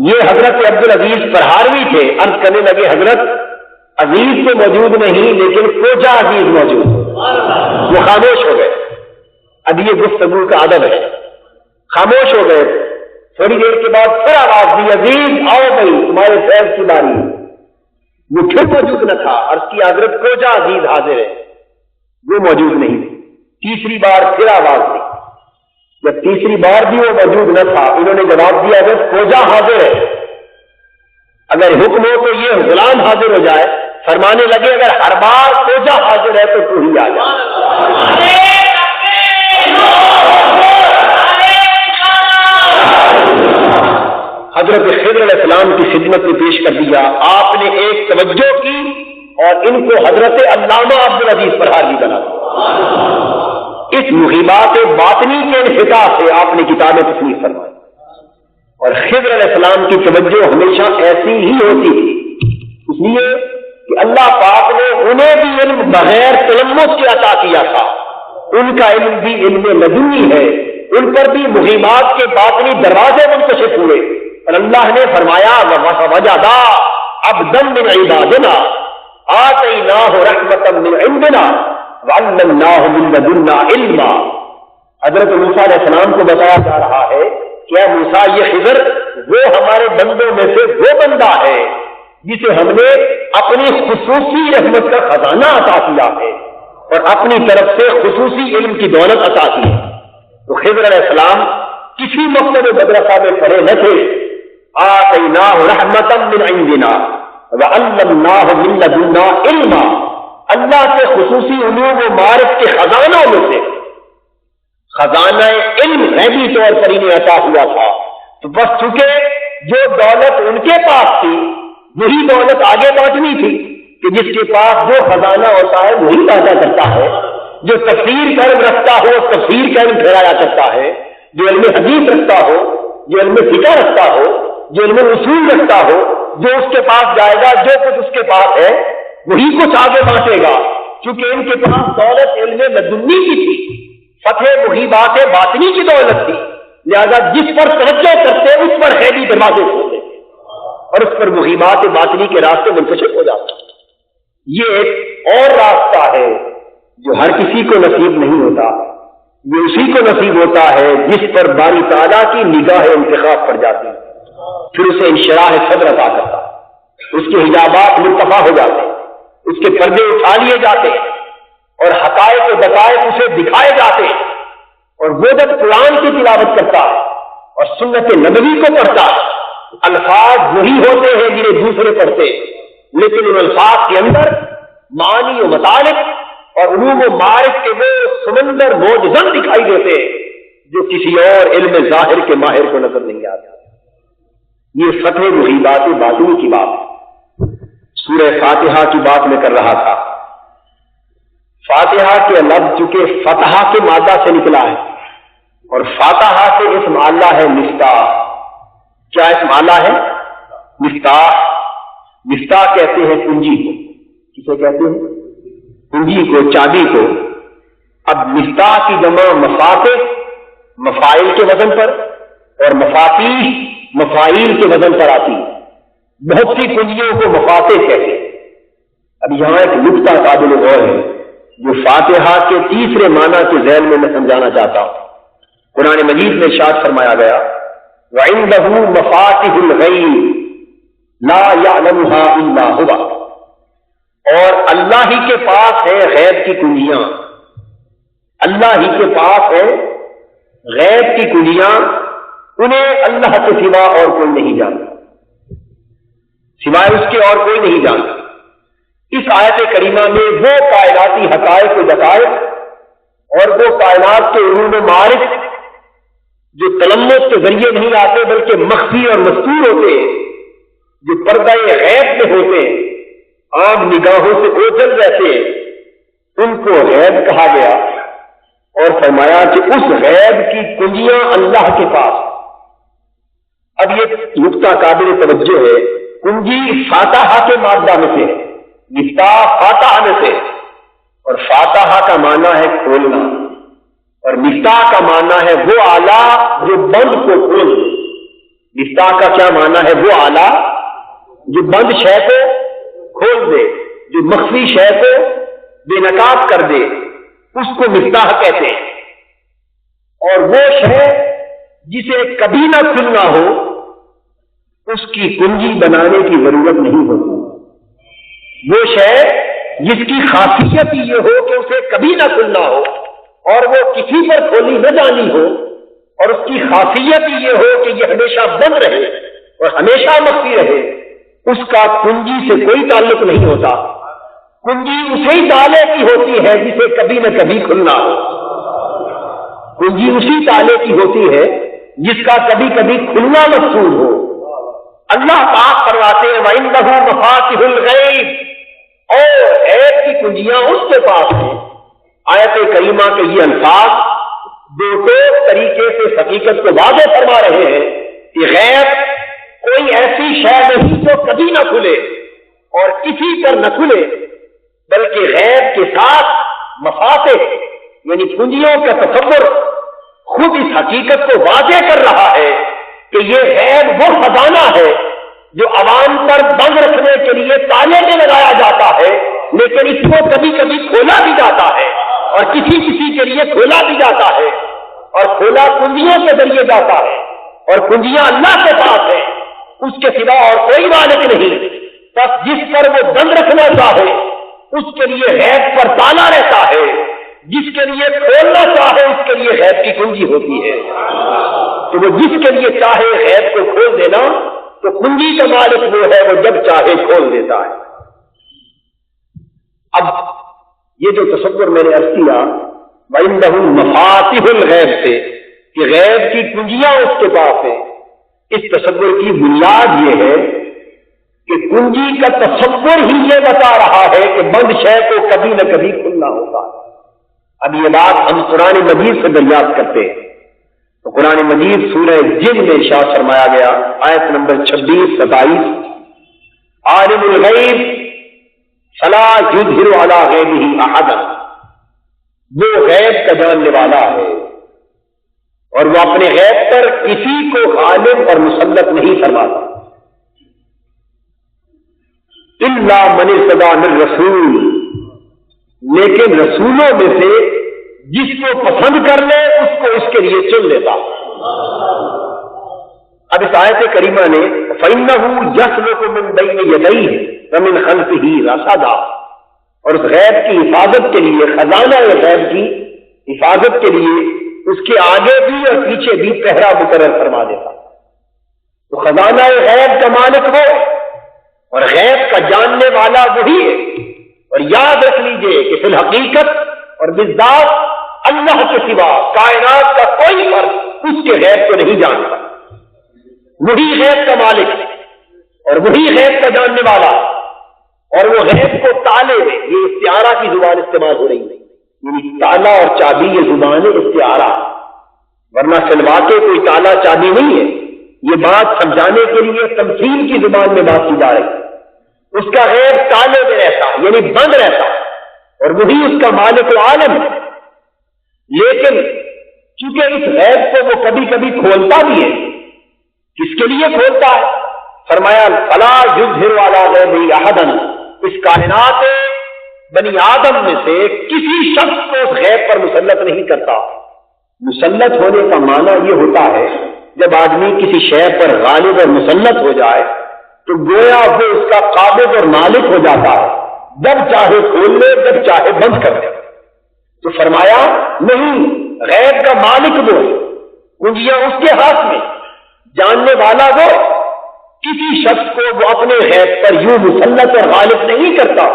یہ حضرت عبد العزیز فرہاروی تھے۔ عرض کرنے لگے حضرت عزیز تو موجود نہیں لیکن کوچا عزیز موجود۔ وہ خاموش ہو گئے۔ اب یہ گفتگو کا ادب ہے، خاموش ہو گئے۔ تھوڑی دیر کے بعد پھر آواز دی، عزیز آؤ بھائی تمہارے فیض کی باری۔ وہ پھر موجود نہ تھا۔ عرض کی حضرت کوچا عزیز حاضر ہے، وہ موجود نہیں۔ تیسری بار پھر آواز دی، جب تیسری بار بھی وہ موجود نہ تھا، انہوں نے جواب دیا حضرت کوچا حاضر ہے، اگر حکم ہو تو یہ غلام حاضر ہو جائے۔ فرمانے لگے اگر ہر بار کوچا حاضر ہے تو ہی آ جائے۔ حضرت خضر علیہ السلام کی خدمت میں پیش کر دیا۔ آپ نے ایک توجہ کی اور ان کو حضرت علامہ عبد العزیز فرہاروی بنا دیا۔ اس مغیبات باطنی کے انفتاح سے آپ نے کتابیں تصنیف فرمائی، اور خضر علیہ السلام کی توجہ ہمیشہ ایسی ہی ہوتی تھی، اس لیے کہ اللہ پاک نے انہیں بھی علم بغیر تلمس کے عطا کیا تھا۔ ان کا علم بھی علم لدنی ہے، ان پر بھی مہمات کے باطنی دروازے منکشف ہوئے، اور اللہ نے فرمایا وَوَجَدَا عَبْدًا مِنْ عِبَادِنَا آتَيْنَاهُ رَحْمَةً مِنْ عِنْدِنَا وَعَلَّمْنَاهُ مِنْ لَدُنَّا عِلْمًا۔ حضرت موسیٰ علیہ السلام کو بتایا جا رہا ہے کہ اے موسیٰ، یہ خضر وہ ہمارے بندوں میں سے وہ بندہ ہے جسے ہم نے اپنی خصوصی رحمت کا خزانہ عطا کیا ہے اور اپنی طرف سے خصوصی علم کی دولت عطا کی ہے۔ تو خضر علیہ السلام کسی مقصد مدرسہ میں پڑھے نہ تھے، آتیناہ رحمۃ من عندنا وعلمناہ من لدنا علما، اللہ کے خصوصی علوم و معارف کے خزانوں میں سے خزانہ علم غیبی طور پر انہیں عطا ہوا تھا۔ تو بس چونکہ جو دولت ان کے پاس تھی وہی دولت آگے بانٹنی تھی کہ جس کے پاس جو خزانہ ہوتا ہے وہی پیدا کرتا ہے، جو تفسیر کا علم رکھتا ہو تفسیر کا علم پھیلایا کرتا ہے، جو علم حدیث رکھتا ہو، جو علم فقہ رکھتا ہو، جو علم اصول رکھتا ہو، جو اس کے پاس جائے گا جو کچھ اس کے پاس ہے وہی کچھ آگے بانٹے گا، چونکہ ان کے پاس دولت علم لدنی کی تھی، فتح مغیبات باطنی کی دولت تھی، لہذا جس پر توجہ کرتے اس پر غیبی دروازے کھولتے اور اس پر مغیبات باطنی کے راستے منکشف ہو جاتا۔ یہ ایک اور راستہ ہے جو ہر کسی کو نصیب نہیں ہوتا، یہ اسی کو نصیب ہوتا ہے جس پر باری تعالیٰ کی نگاہ انتخاب پڑ جاتی ہے، پھر اسے انشراح صدر عطا کرتا، اس کے حجابات مرتفع ہو جاتے، اس کے پردے اٹھا لیے جاتے اور حقائق و دقائق اسے دکھائے جاتے، اور وہ جب قرآن کی تلاوت کرتا اور سنت نبوی کو پڑھتا، الفاظ وہی ہوتے ہیں جنہیں دوسرے پڑھتے، لیکن ان الفاظ کے اندر معانی و مطالب اور علوم و معارف کے وہ سمندر موجزن دکھائی دیتے جو کسی اور علم ظاہر کے ماہر کو نظر نہیں آتا۔ یہ فتح مغیبات باطنی کی بات سورہ فاتحہ کی بات میں کر رہا تھا۔ فاتحہ کے لفظ چونکہ فتح کے مادہ سے نکلا ہے اور فاتحہ سے اسم آلہ ہے مفتاح۔ کیا اسم آلہ ہے؟ مفتاح۔ مفتاح کہتے ہیں کنجی کو۔ کسے کہتے ہیں؟ کنجی کو، چابی کو۔ اب مفتاح کی جمع مفاتح مفاعل کے وزن پر اور مفاتیح مفاعیل کے وزن پر آتی ہے۔ بہت سی کنجیوں کو مفاتح کہتے ہیں۔ اب یہاں ایک نکتہ قابل غور ہے جو فاتحہ کے تیسرے معنی کے ذیل میں سمجھانا چاہتا ہوں۔ قرآن مجید میں ارشاد فرمایا گیا وَعِندَهُ مَفَاتِحُ الْغَیْبِ لَا يَعْلَمُهَا إِلَّا هُوَ، اور اللہ ہی کے پاس ہے غیب کی کنجیاں۔ اللہ ہی کے پاس ہے غیب کی کنجیاں، انہیں اللہ کے سوا اور کوئی نہیں جانتا، سوائے اس کے اور کوئی نہیں جانتا۔ اس آیت کریمہ میں وہ کائناتی حقائق و دقائق اور وہ کائنات کے علوم و معارف جو تلمس کے ذریعے نہیں آتے بلکہ مخفی اور مستور ہوتے ہیں، جو پردہ غیب میں ہوتے ہیں، عام نگاہوں سے اوجھل رہتے ہیں، ان کو غیب کہا گیا اور فرمایا کہ اس غیب کی کنجیاں اللہ کے پاس۔ اب یہ نکتہ قابل توجہ ہے، کنجی فاتحہ کے مادہ میں سے، مفتاح فاتحہ میں سے، اور فاتحہ کا معنی ہے کھولنا اور مفتاح کا معنی ہے وہ آلہ جو بند کو کھول دے۔ مفتاح کا کیا معنی ہے؟ وہ آلہ جو بند شے کو کھول دے، جو مخفی شے کو بے نقاب کر دے، اس کو مفتاح کہتے ہیں۔ اور وہ شے جسے کبھی نہ کھلنا ہو اس کی کنجی بنانے کی ضرورت نہیں ہوتی۔ وہ شے جس کی خاصیت یہ ہو کہ اسے کبھی نہ کھلنا ہو اور وہ کسی پر کھولی نہ جانی ہو، اور اس کی خاصیت یہ ہو کہ یہ ہمیشہ بند رہے اور ہمیشہ مخفی رہے، اس کا کنجی سے کوئی تعلق نہیں ہوتا۔ کنجی اسی تالے کی ہوتی ہے جسے کبھی نہ کبھی کھلنا ہو۔ کنجی اسی تالے کی ہوتی ہے جس کا کبھی کبھی کھلنا مقصود ہو۔ اللہ پاک فرماتے ہیں وَعِندَهُ مَفَاتِحُ الْغَیْبِ، اور غیب کی کنجیاں اس کے پاس ہیں۔ آیت کریمہ کے یہ الفاظ دو طریقے سے حقیقت کو واضح فرما رہے ہیں کہ غیب کوئی ایسی شے نہیں جو کبھی نہ کھلے اور کسی پر نہ کھلے، بلکہ غیب کے ساتھ مفاتح یعنی کنجیوں کا تصور خود اس حقیقت کو واضح کر رہا ہے کہ یہ غیب وہ خزانہ ہے جو عوام پر بند رکھنے کے لیے تالے میں لگایا جاتا ہے، لیکن اس کو کبھی کبھی کھولا بھی جاتا ہے اور کسی کے لیے کھولا بھی جاتا ہے، اور کھولا کنجیوں کے ذریعے جاتا ہے، اور کنجیاں اللہ کے پاس ہیں، اس کے سوا اور کوئی مالک نہیں۔ بس جس پر وہ بند رکھنا چاہے اس کے لیے غیب پر تالا رہتا ہے، جس کے لیے کھولنا چاہے اس کے لیے غیب کی کنجی ہوتی ہے۔ تو وہ جس کے لیے چاہے غیب کو کھول دینا، تو کنجی کا مالک وہ ہے، وہ جب چاہے کھول دیتا ہے۔ اب یہ جو تصور میں نے عرض کیا وَإِنَّهُ مَفَاتِحُ الْغَیب سے کہ غیب کی کنجیاں اس کے پاس ہیں، اس تصور کی بنیاد یہ ہے کہ کنجی کا تصور ہی یہ بتا رہا ہے کہ بند شے کو کبھی نہ کبھی کھلنا ہوگا۔ اب یہ بات ہم قرآن مجید سے دریافت کرتے ہیں تو قرآن مجید سورہ جن میں ارشاد فرمایا گیا، آیت نمبر 26-27، عالم الغیب فلا یظہر علی غیبہ احدا، وہ غیب کا جاننے والا ہے اور وہ اپنے غیب پر کسی کو غالب اور مسلط نہیں فرماتا، الا من ارتضی من رسول، لیکن رسولوں میں سے جس کو پسند کر لے اس کو اس کے لیے چن لیتا۔ اب اس آیت کریمہ نے فَإِنَّهُ يَسْلُكُ مِن بَيْنِ يَدَيْهِ وَمِنْ خَلْفِهِ رَصَدًا، اور اس غیب کی حفاظت کے لیے، خزانہ غیب کی حفاظت کے لیے اس کے آگے بھی اور پیچھے بھی پہرا مقرر فرما دیتا۔ تو خزانہ غیب کا مالک وہ اور غیب کا جاننے والا وہی ہے، اور یاد رکھ لیجئے کہ فی الحقیقت اور بالذات اللہ کے سوا کائنات کا کوئی فرد اس کے غیب کو نہیں جانتا۔ وہی غیب کا مالک ہے اور وہی غیب کا جاننے والا، اور وہ غیب کو تالے میں، یہ استعارہ کی زبان استعمال ہو رہی ہے، یعنی تالا اور چابی یہ زبان ہے استعارہ، ورنہ سلواتے کوئی تالا چابی نہیں ہے، یہ بات سمجھانے کے لیے تمثیل کی زبان میں بات کی جا رہی ہے۔ اس کا غیب تالے میں رہتا یعنی بند رہتا، اور وہی اس کا مالک العالم ہے، لیکن چونکہ اس غیب کو وہ کبھی کبھی کھولتا بھی ہے۔ کس کے لیے کھولتا ہے؟ فرمایا فلا یظہر علی غیبہ احدا، اس کائنات بنی آدم میں سے کسی شخص کو اس غیب پر مسلط نہیں کرتا۔ مسلط ہونے کا معنی یہ ہوتا ہے جب آدمی کسی شے پر غالب اور مسلط ہو جائے تو گویا وہ اس کا قابض اور مالک ہو جاتا ہے، جب چاہے کھول لے جب چاہے بند کر دے۔ تو فرمایا نہیں، غیب کا مالک وہ، کنجیاں اس کے ہاتھ میں، جاننے والا وہ، کسی شخص کو وہ اپنے غیب پر یوں مسلط اور غالب نہیں کرتا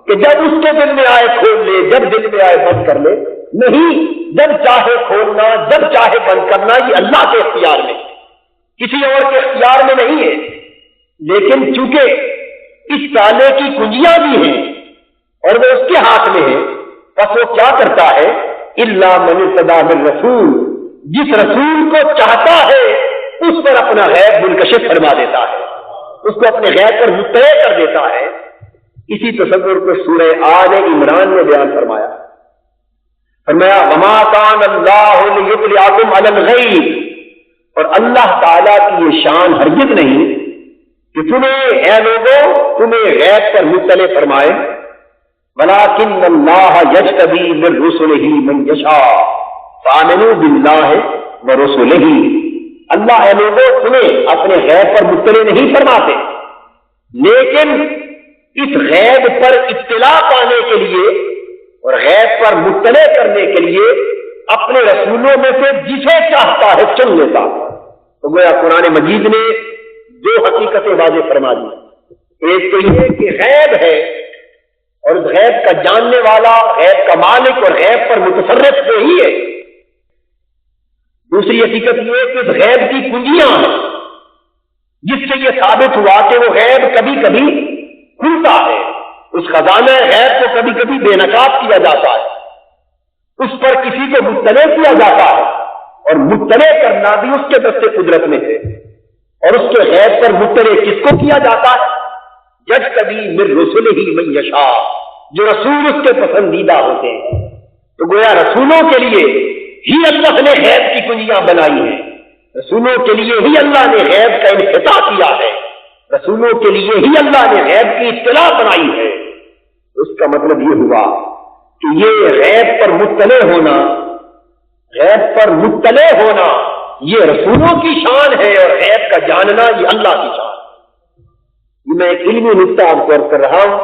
کہ جب اس کے دل میں آئے کھول لے، جب دل میں آئے بند کر لے۔ نہیں، جب چاہے کھولنا جب چاہے بند کرنا یہ اللہ کے اختیار میں، کسی اور کے اختیار میں نہیں ہے۔ لیکن چونکہ اس تالے کی کنجیاں بھی ہیں اور وہ اس کے ہاتھ میں ہے، بس وہ کیا کرتا ہے، الا من ارتضی من رسول، جس رسول کو چاہتا ہے اس پر اپنا غیب منکشف فرما دیتا ہے، اس کو اپنے غیب پر مطلع کر دیتا ہے۔ اسی تصور کو سورہ آل عمران میں بیان فرمایا وما کان اللہ لیطلعکم علی الغیب، اور اللہ تعالیٰ کی یہ شان ہرگز نہیں کہ تمہیں اے لوگوں تمہیں غیب پر مطلع فرمائے، ولکن اللہ یجتبی من رسلہ من یشاء فآمنوا باللہ ورسلہ، اللہ اے لوگوں تمہیں اپنے غیب پر مطلع نہیں فرماتے، لیکن اس غیب پر اطلاع پانے کے لیے اور غیب پر مطلع کرنے کے لیے اپنے رسولوں میں سے جسے چاہتا ہے چن لیتا۔ تو گویا قرآن مجید نے دو حقیقتیں واضح فرما دی، ایک تو یہ کہ غیب ہے اور اس غیب کا جاننے والا، غیب کا مالک اور غیب پر متصرف وہی ہے۔ دوسری حقیقت یہ کہ اس غیب کی کنجیاں ہیں، جس سے یہ ثابت ہوا کہ وہ غیب کبھی کبھی کھلتا ہے، اس خزانہ غیب کو کبھی کبھی بے نقاب کیا جاتا ہے، اس پر کسی کو مطلع کیا جاتا ہے، اور مطلع کرنا بھی اس کے دست قدرت میں ہے۔ اور اس کے غیب پر مطلع کس کو کیا جاتا ہے؟ یجتبی من رسلہ من یشاء، جو رسول اس کے پسندیدہ ہوتے ہیں۔ تو گویا رسولوں کے لیے ہی اللہ نے غیب کی کنجیاں بنائی ہیں، رسولوں کے لیے ہی اللہ نے غیب کا انفتاح کیا ہے، رسولوں کے لیے ہی اللہ نے غیب کی اطلاع بنائی ہے۔ اس کا مطلب یہ ہوا کہ یہ غیب پر مطلع ہونا، غیب پر مطلع ہونا یہ رسولوں کی شان ہے، اور غیب کا جاننا یہ اللہ کی شان ہے۔ یہ میں ایک علمی نقطہ آپ کو عرض کر رہا ہوں،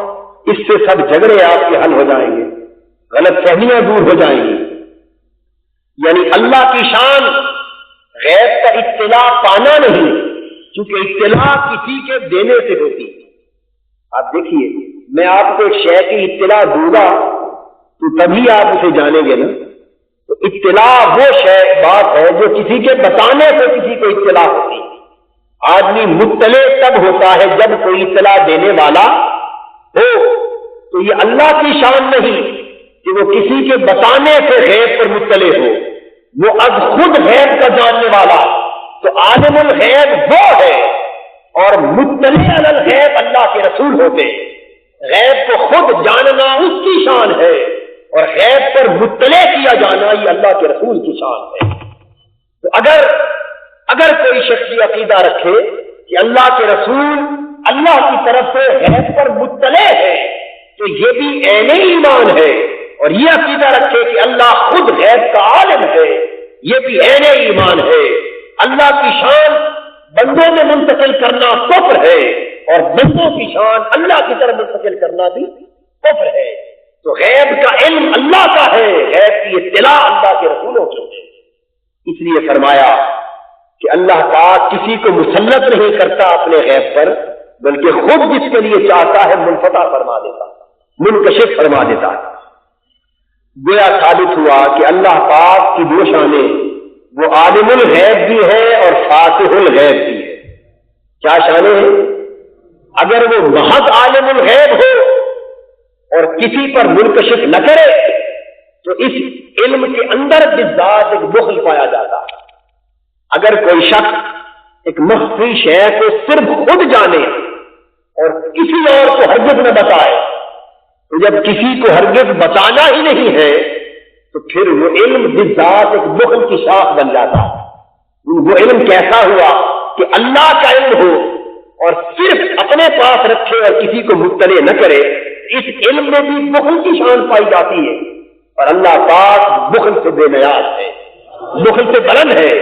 اس سے سب جھگڑے آپ کے حل ہو جائیں گے، غلط فہمیاں دور ہو جائیں گی۔ یعنی اللہ کی شان غیب کا اطلاع پانا نہیں، کیونکہ اطلاع کسی کے دینے سے ہوتی ہے۔ آپ دیکھیے، میں آپ کو ایک شے کی اطلاع دوں گا تو تبھی آپ اسے جانیں گے نا۔ تو اطلاع وہ شے بات ہے جو کسی کے بتانے سے کسی کو اطلاع ہوتی ہے۔ آدمی مطلع تب ہوتا ہے جب کوئی اطلاع دینے والا ہو۔ تو یہ اللہ کی شان نہیں کہ وہ کسی کے بتانے سے غیب پر مطلع ہو، وہ از خود غیب کا جاننے والا۔ تو عالم الغیب وہ ہے، اور مطلع علی الغیب اللہ کے رسول ہوتے۔ غیب کو خود جاننا اس کی شان ہے، اور غیب پر مطلع کیا جانا یہ اللہ کے رسول کی شان ہے۔ تو اگر کوئی شخص یہ عقیدہ رکھے کہ اللہ کے رسول اللہ کی طرف سے غیب پر مطلع ہے، تو یہ بھی عین ایمان ہے، اور یہ عقیدہ رکھے کہ اللہ خود غیب کا عالم ہے، یہ بھی عین ایمان ہے۔ اللہ کی شان بندوں میں منتقل کرنا کفر ہے، اور بندوں کی شان اللہ کی طرف منتقل کرنا بھی کفر ہے۔ تو غیب کا علم اللہ کا ہے، غیب کی اطلاع اللہ کے رسولوں کی ہے۔ اس لیے فرمایا کہ اللہ پاک کسی کو مسلط نہیں کرتا اپنے غیب پر، بلکہ خود جس کے لیے چاہتا ہے منفتح فرما دیتا، منکشف فرما دیتا ہے۔ گویا ثابت ہوا کہ اللہ پاک کی دو شانیں، وہ عالم الغیب بھی ہے اور فاتح الغیب بھی ہے۔ کیا شانیں ہیں؟ اگر وہ محض عالم الغیب ہو اور کسی پر منکشف نہ کرے تو اس علم کے اندر بالذات ایک بخل پایا جاتا ہے۔ اگر کوئی شخص ایک مخفی شے کو صرف خود جانے اور کسی اور کو ہرگز نہ بتائے، تو جب کسی کو ہرگز بتانا ہی نہیں ہے تو پھر وہ علم بالذات ایک بخل کی شاخ بن جاتا ہے۔ وہ علم کیسا ہوا کہ اللہ کا علم ہو اور صرف اپنے پاس رکھے اور کسی کو مطلع نہ کرے، اس علم میں بھی بخل کی شان پائی جاتی ہے۔ اور اللہ پاک بخل سے بے نیاز ہے، بخل سے بلند ہے۔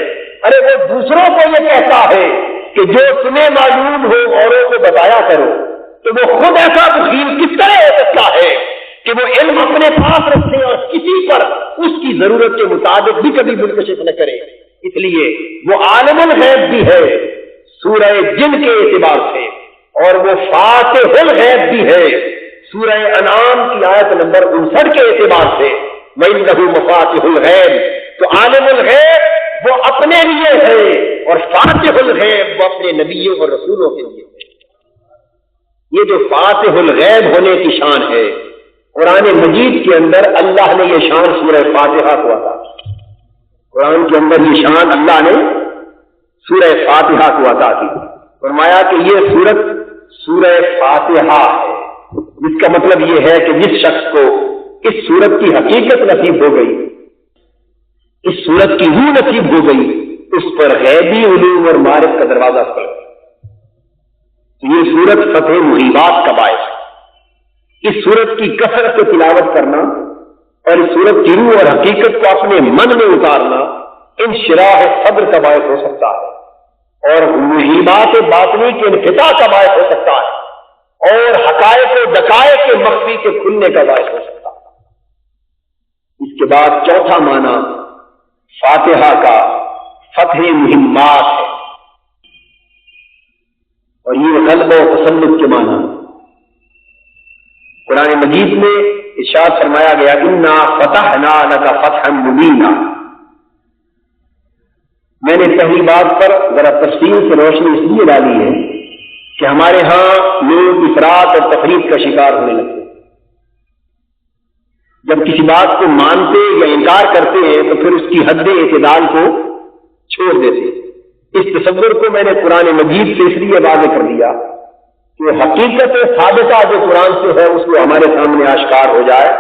ارے وہ دوسروں کو یہ کہتا ہے کہ جو تمہیں معلوم ہو اوروں کو بتایا کرو، تو وہ خود ایسا بخیل کس طرح ہو سکتا ہے کہ وہ علم اپنے پاس رکھے اور کسی پر اس کی ضرورت کے مطابق بھی کبھی منکشف نہ کرے۔ اس لیے وہ عالم الغیب بھی ہے سورہ جن کے اعتبار سے، اور وہ فاتح الغیب بھی ہے سورہ انعام کی آیت نمبر 59 کے اعتبار سے۔ وَإِنَّهُ مَفَاتِحُ الْغَیْبِ، تو عالم الغیب وہ اپنے لیے ہے، اور فاتح الغیب وہ اپنے نبیوں اور رسولوں کے لیے ہے۔ یہ جو فاتح الغیب ہونے کی شان ہے، قرآن مجید کے اندر اللہ نے یہ شان سورہ فاتحہ کو عطا کی۔ قرآن کے اندر یہ شان اللہ نے سورہ فاتحہ کو عطا کی۔ فرمایا کہ یہ سورت سورہ فاتحہ ہے، جس کا مطلب یہ ہے کہ جس شخص کو اس سورت کی حقیقت نصیب ہو گئی، اس سورت کی روح نصیب ہو گئی، اس پر غیبی علوم اور معرفت کا دروازہ کھل گیا۔ یہ سورت فتح مغیبات کا باعث ہے۔ اس سورت کی کثرت سے تلاوت کرنا اور اس سورت کی روح اور حقیقت کو اپنے من میں اتارنا انشراح صدر کا باعث ہو سکتا ہے، اور مغیبات باطنی کے انفتاح کا باعث ہو سکتا ہے، اور حقائق و دقائق کے مخفی کے کھلنے کا باعث ہو سکتا ہے۔ اس کے بعد چوتھا معنی فاتحہ کا فتح مہمات ہے، اور یہ غلبہ و تسلط کے معنی۔ قرآن مجید میں ارشاد فرمایا گیا انا فتحنا لک فتحا مبینا۔ میں نے پہلی بات پر ذرا تفصیل سے روشنی اس لیے ڈالی ہے کہ ہمارے ہاں لوگ افراط اور تفریط کا شکار ہونے لگتے ہیں۔ جب کسی بات کو مانتے یا انکار کرتے ہیں تو پھر اس کی حد اعتدال کو چھوڑ دیتے ہیں۔ اس تصور کو میں نے قرآن مجید سے اس لیے واضح کر دیا کہ حقیقت ثابتہ جو قرآن سے ہے اس کو ہمارے سامنے آشکار ہو جائے،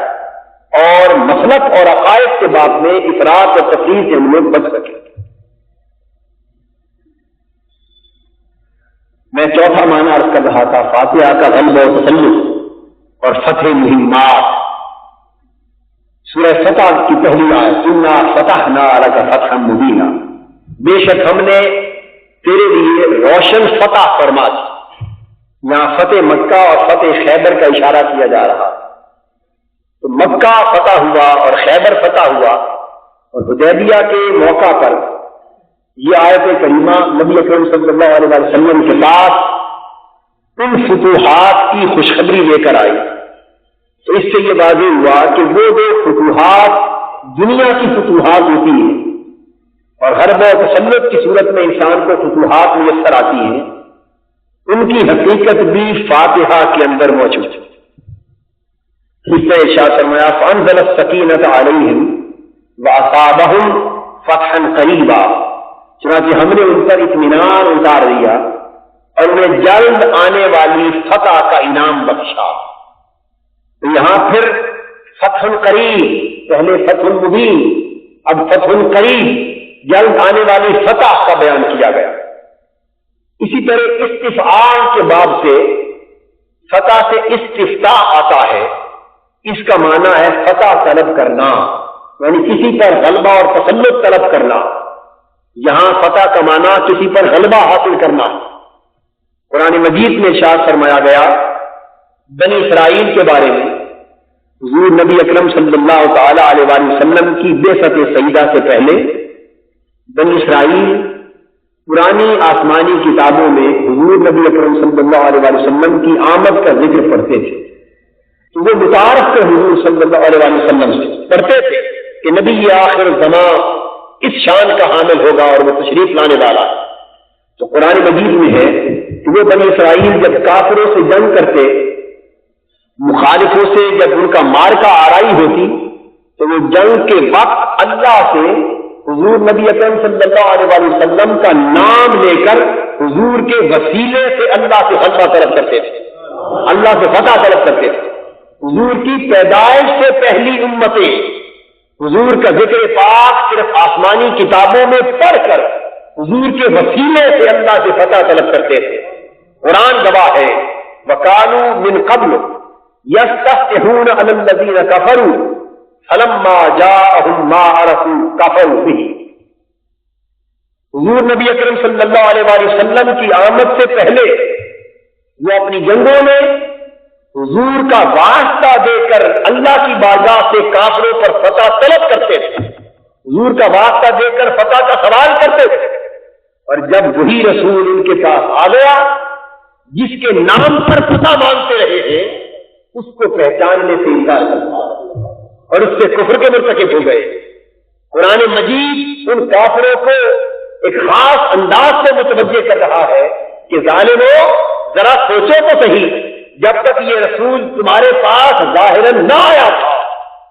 اور مسلک اور عقائد کے باب میں افراط اور تفریط سے ہم لوگ بچ سکیں۔ میں چوتھا معنی عرض کر رہا تھا فاتحہ کا غلبہ و تسلط اور فتح مہمات۔ سورہ فتح کی پہلی آیت انا فتحنا لک فتحا مبینا، بے شک ہم نے تیرے لیے روشن فتح فرما دی۔ یہاں فتح مکہ اور فتح خیبر کا اشارہ کیا جا رہا، تو مکہ فتح ہوا اور خیبر فتح ہوا، اور حدیبیہ کے موقع پر یہ آیت کریمہ نبی اکرم صلی اللہ علیہ وسلم کے پاس ان فتوحات کی خوشخبری لے کر آئی۔ تو اس سے یہ واضح ہوا کہ وہ جو فتوحات دنیا کی فتوحات ہوتی ہیں اور غرب و تسلط کی صورت میں انسان کو فتوحات میسر آتی ہیں، ان کی حقیقت بھی فاتحہ کے اندر موجود ہے۔ اس نے ارشاد فرمایا فانزل السکینۃ علیہم واصابہم فتحا قریبا، چنانچہ ہم نے ان پر اطمینان اتار دیا اور انہیں جلد آنے والی فتح کا انعام بخشا۔ تو یہاں پھر فتح قریب، پہلے فتح مبین، اب فتح قریب، جلد آنے والی فتح کا بیان کیا گیا۔ اسی طرح استفعال کے باب سے فتح سے استفتاح آتا ہے، اس کا معنی ہے فتح طلب کرنا، یعنی کسی پر غلبہ اور تسلط طلب کرنا۔ یہاں فتح کا معنی کسی پر غلبہ حاصل کرنا۔ قرآن مجید میں ارشاد فرمایا گیا بنی اسرائیل کے بارے میں، حضور نبی اکرم صلی اللہ تعالی علیہ وسلم کی بعثت سیدہ سے پہلے بنی اسرائیل پرانی آسمانی کتابوں میں حضور نبی اکرم صلی اللہ علیہ وسلم کی آمد کا ذکر پڑھتے تھے، تو وہ متعارف تھے حضور صلی اللہ علیہ وسلم سے، پڑھتے تھے کہ نبی آخر زمان اس شان کا حامل ہوگا اور وہ تشریف لانے والا ہے۔ تو قرآن مجید میں ہے کہ وہ بنی اسرائیل جب کافروں سے جنگ کرتے، مخالفوں سے جب ان کا مارکا آرائی ہوتی، تو وہ جنگ کے وقت اللہ سے حضور نبی اکرم صلی اللہ علیہ وسلم کا نام لے کر حضور کے وسیلے سے اللہ سے فتح طلب کرتے تھے، اللہ سے فتح طلب کرتے تھے۔ حضور کی پیدائش سے پہلی امتیں حضور کا ذکر پاک صرف آسمانی کتابوں میں پڑھ کر حضور کے وسیلے سے اللہ سے فتح طلب کرتے تھے۔ قرآن گواہ ہے وَقَالُوا مِن قَبْلُ يَسْتَفْتِحُونَ عَلَى الَّذِينَ كَفَرُوا فَلَمَّا جَاءَهُم مَّا عَرَفُوا كَفَرُوا بِهِ۔ حضور نبی اکرم صلی اللہ علیہ وسلم کی آمد سے پہلے وہ اپنی جنگوں میں حضور کا واسطہ دے کر اللہ کی بارگاہ سے کافروں پر فتح طلب کرتے تھے، حضور کا واسطہ دے کر فتح کا سوال کرتے تھے، اور جب وہی رسول ان کے پاس آ گیا جس کے نام پر فتح مانگتے رہے ہیں، اس کو پہچاننے سے انکار کرتا اور اس سے کفر کے مرتکب ہو گئے۔ قرآن مجید ان کافروں کو ایک خاص انداز سے متوجہ کر رہا ہے کہ ظالموں ذرا سوچو تو صحیح، جب تک یہ رسول تمہارے پاس ظاہراً نہ آیا تھا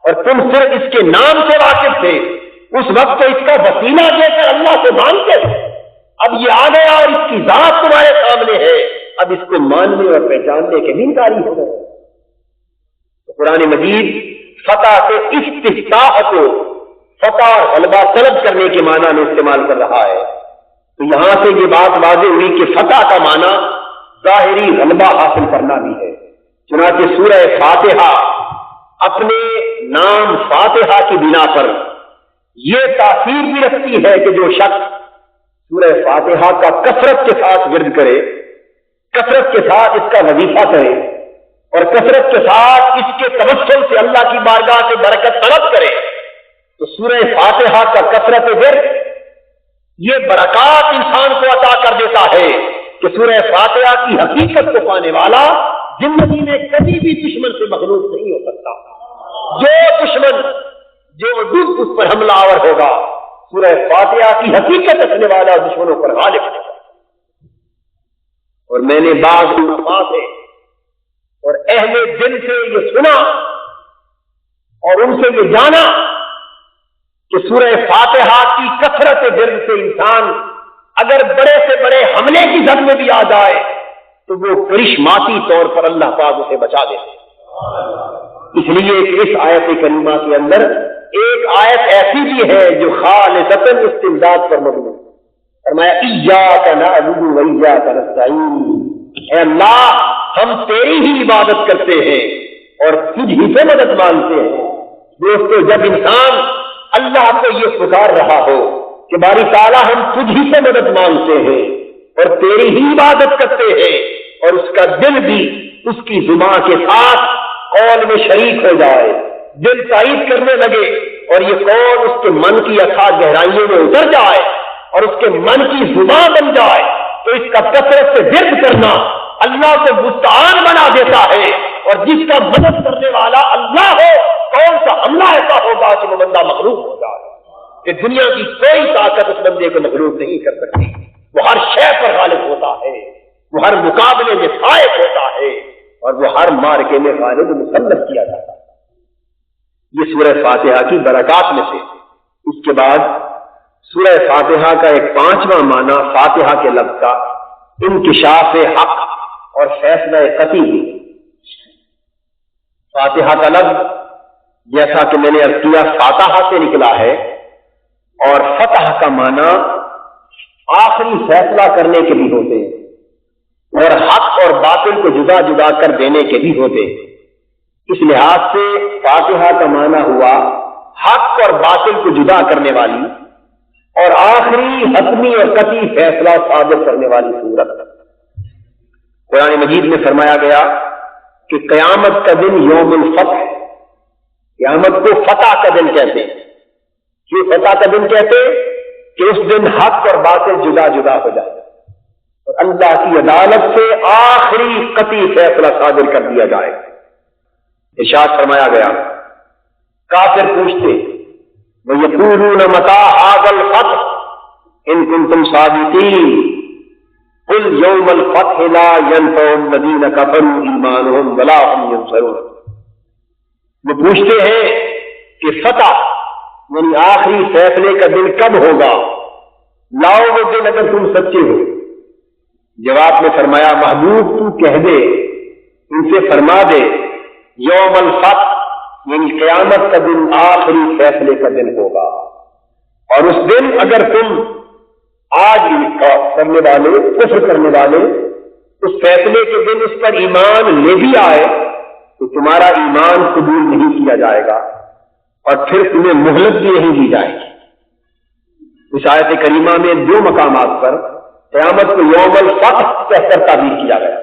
اور تم صرف اس کے نام سے واقف تھے، اس وقت تو اس کا وسیلہ دے کر اللہ سے مانگتے تھے، اب یہ آ گیا اور اس کی ذات تمہارے سامنے ہے، اب اس کو ماننے اور پہچاننے کے انکاری ہو گئے۔ قرآن مجید فتح سے استفتاح کو فتح غلبہ طلب کرنے کے معنی میں استعمال کر رہا ہے۔ تو یہاں سے یہ بات واضح ہوئی کہ فتح کا معنی ظاہری غلبہ حاصل کرنا بھی ہے۔ چنانچہ سورہ فاتحہ اپنے نام فاتحہ کی بنا پر یہ تاثیر بھی رکھتی ہے کہ جو شخص سورہ فاتحہ کا کثرت کے ساتھ ورد کرے، کثرت کے ساتھ اس کا وظیفہ کرے اور کثرت کے ساتھ اس کے توسل سے اللہ کی بارگاہ سے برکت طلب کرے، تو سورہ فاتحہ کا کثرت ورد یہ برکات انسان کو عطا کر دیتا ہے کہ سورہ فاتحہ کی حقیقت کو پانے والا زندگی میں کبھی بھی دشمن سے مغلوب نہیں ہو سکتا۔ جو دشمن جو دل اس پر حملہ آور ہوگا، سورہ فاتحہ کی حقیقت رکھنے والا دشمنوں پر غالب ہوگا۔ اور میں نے بعض علماء سے اور اہل دل سے یہ سنا اور ان سے یہ جانا کہ سورہ فاتحہ کی کثرت ورد سے انسان اگر بڑے سے بڑے حملے کی زد میں بھی آ جائے تو وہ کرشماتی طور پر اللہ پاک اسے بچا دیتے ہیں۔ اس لیے کہ اس آیت کریمہ کے اندر ایک آیت ایسی بھی ہے جو خالصتاً استمداد پر مبنی ہے. فرمایا ایاک نعبد و ایاک نستعین، اے اللہ ہم تیری ہی عبادت کرتے ہیں اور تجھ ہی سے مدد مانگتے ہیں. دوستو، جب انسان اللہ کو یہ پکار رہا ہو کہ باری تعالیٰ ہم تجھ ہی سے مدد مانگتے ہیں اور تیری ہی عبادت کرتے ہیں، اور اس کا دل بھی اس کی زبان کے ساتھ قول میں شریک ہو جائے، دل تائید کرنے لگے اور یہ قول اس کے من کی اتھاہ گہرائیوں میں اتر جائے اور اس کے من کی زبان بن جائے، تو اس کا کثرت سے ذکر کرنا اللہ کو مستعان بنا دیتا ہے. اور جس کا مدد کرنے والا اللہ ہو، کون سا حملہ ایسا ہوگا کہ وہ بندہ مغلوب ہو جائے کہ دنیا کی کوئی طاقت اس بندے کو مغلوب نہیں کر سکتی. وہ ہر شے پر غالب ہوتا ہے، وہ ہر مقابلے میں فائق ہوتا ہے، اور وہ ہر مارکے میں غالب مسلط کیا جاتا ہے. یہ سورہ فاتحہ کی برکات میں سے. اس کے بعد سورہ فاتحہ کا ایک 5واں معنی فاتحہ کے لفظ کا انکشاف حق اور فیصلہ قطعی بھی. فاتحہ کا لفظ جیسا کہ میں نے عرض کیا فاتحہ سے نکلا ہے، اور فتح کا معنی آخری فیصلہ کرنے کے بھی ہوتے ہیں اور حق اور باطل کو جدا جدا کر دینے کے بھی ہوتے ہیں. اس لحاظ سے فاتحہ کا معنی ہوا حق اور باطل کو جدا کرنے والی اور آخری حتمی اور قطعی فیصلہ صادر کرنے والی صورت. قرآن مجید میں فرمایا گیا کہ قیامت کا دن یوم الفتح، قیامت کو فتح کا دن کہتے ہیں. کیوں فتح کا دن کہتے ہیں؟ کہ اس دن حق اور باطل جدا جدا ہو جائے اور اللہ کی عدالت سے آخری قطعی فیصلہ صادر کر دیا جائے. ارشاد فرمایا گیا، کافر پوچھتے وَيَقُولُونَ مَتَىٰ هَٰذَا الْفَتْحُ إِن كُنتُمْ صَادِقِينَ قُلْ يَوْمَ الْفَتْحِ لَا يَنفَعُ الَّذِينَ كَفَرُوا إِيمَانُهُمْ وَلَا هُمْ يُنصَرُونَ. وہ پوچھتے ہیں کہ فتح یعنی آخری فیصلے کا دن کب ہوگا، لاؤ وہ دن اگر تم سچے ہو. جواب میں فرمایا، محبوب تو کہہ دے، ان سے فرما دے یوم الفتح یعنی قیامت کا دن آخری فیصلے کا دن ہوگا، اور اس دن اگر تم آج انکار کرنے والے، کفر کرنے والے اس فیصلے کے دن اس پر ایمان لے بھی آئے تو تمہارا ایمان قبول نہیں کیا جائے گا اور پھر تمہیں مہلت بھی نہیں دی جائے گی. اس آیت کریمہ میں 2 مقامات پر قیامت کو یوم الفتح کہہ کر تعبیر کیا گیا.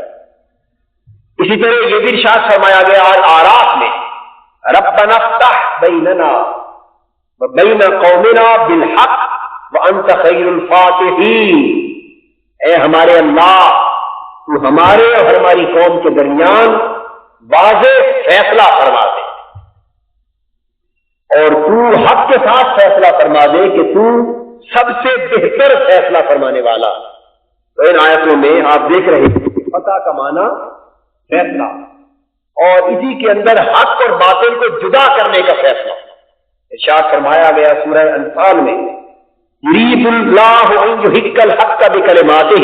اسی طرح یہ بھی ارشاد فرمایا گیا اعراف میں، ربنا افتح بیننا وبین قومنا بالحق وانت خیر الفاتحین. اے ہمارے اللہ، تو ہمارے اور ہماری قوم کے درمیان واضح فیصلہ فرما دے اور تو حق کے ساتھ فیصلہ فرما دے کہ تو سب سے بہتر فیصلہ فرمانے والا. تو ان آیتوں میں آپ دیکھ رہے ہیں فتح کا معنی فیصلہ، اور اسی کے اندر حق اور باطل کو جدا کرنے کا فیصلہ. ارشاد فرمایا گیا سورہ انفال میں، یرید اللہ ان یحق الحق بکلماتہ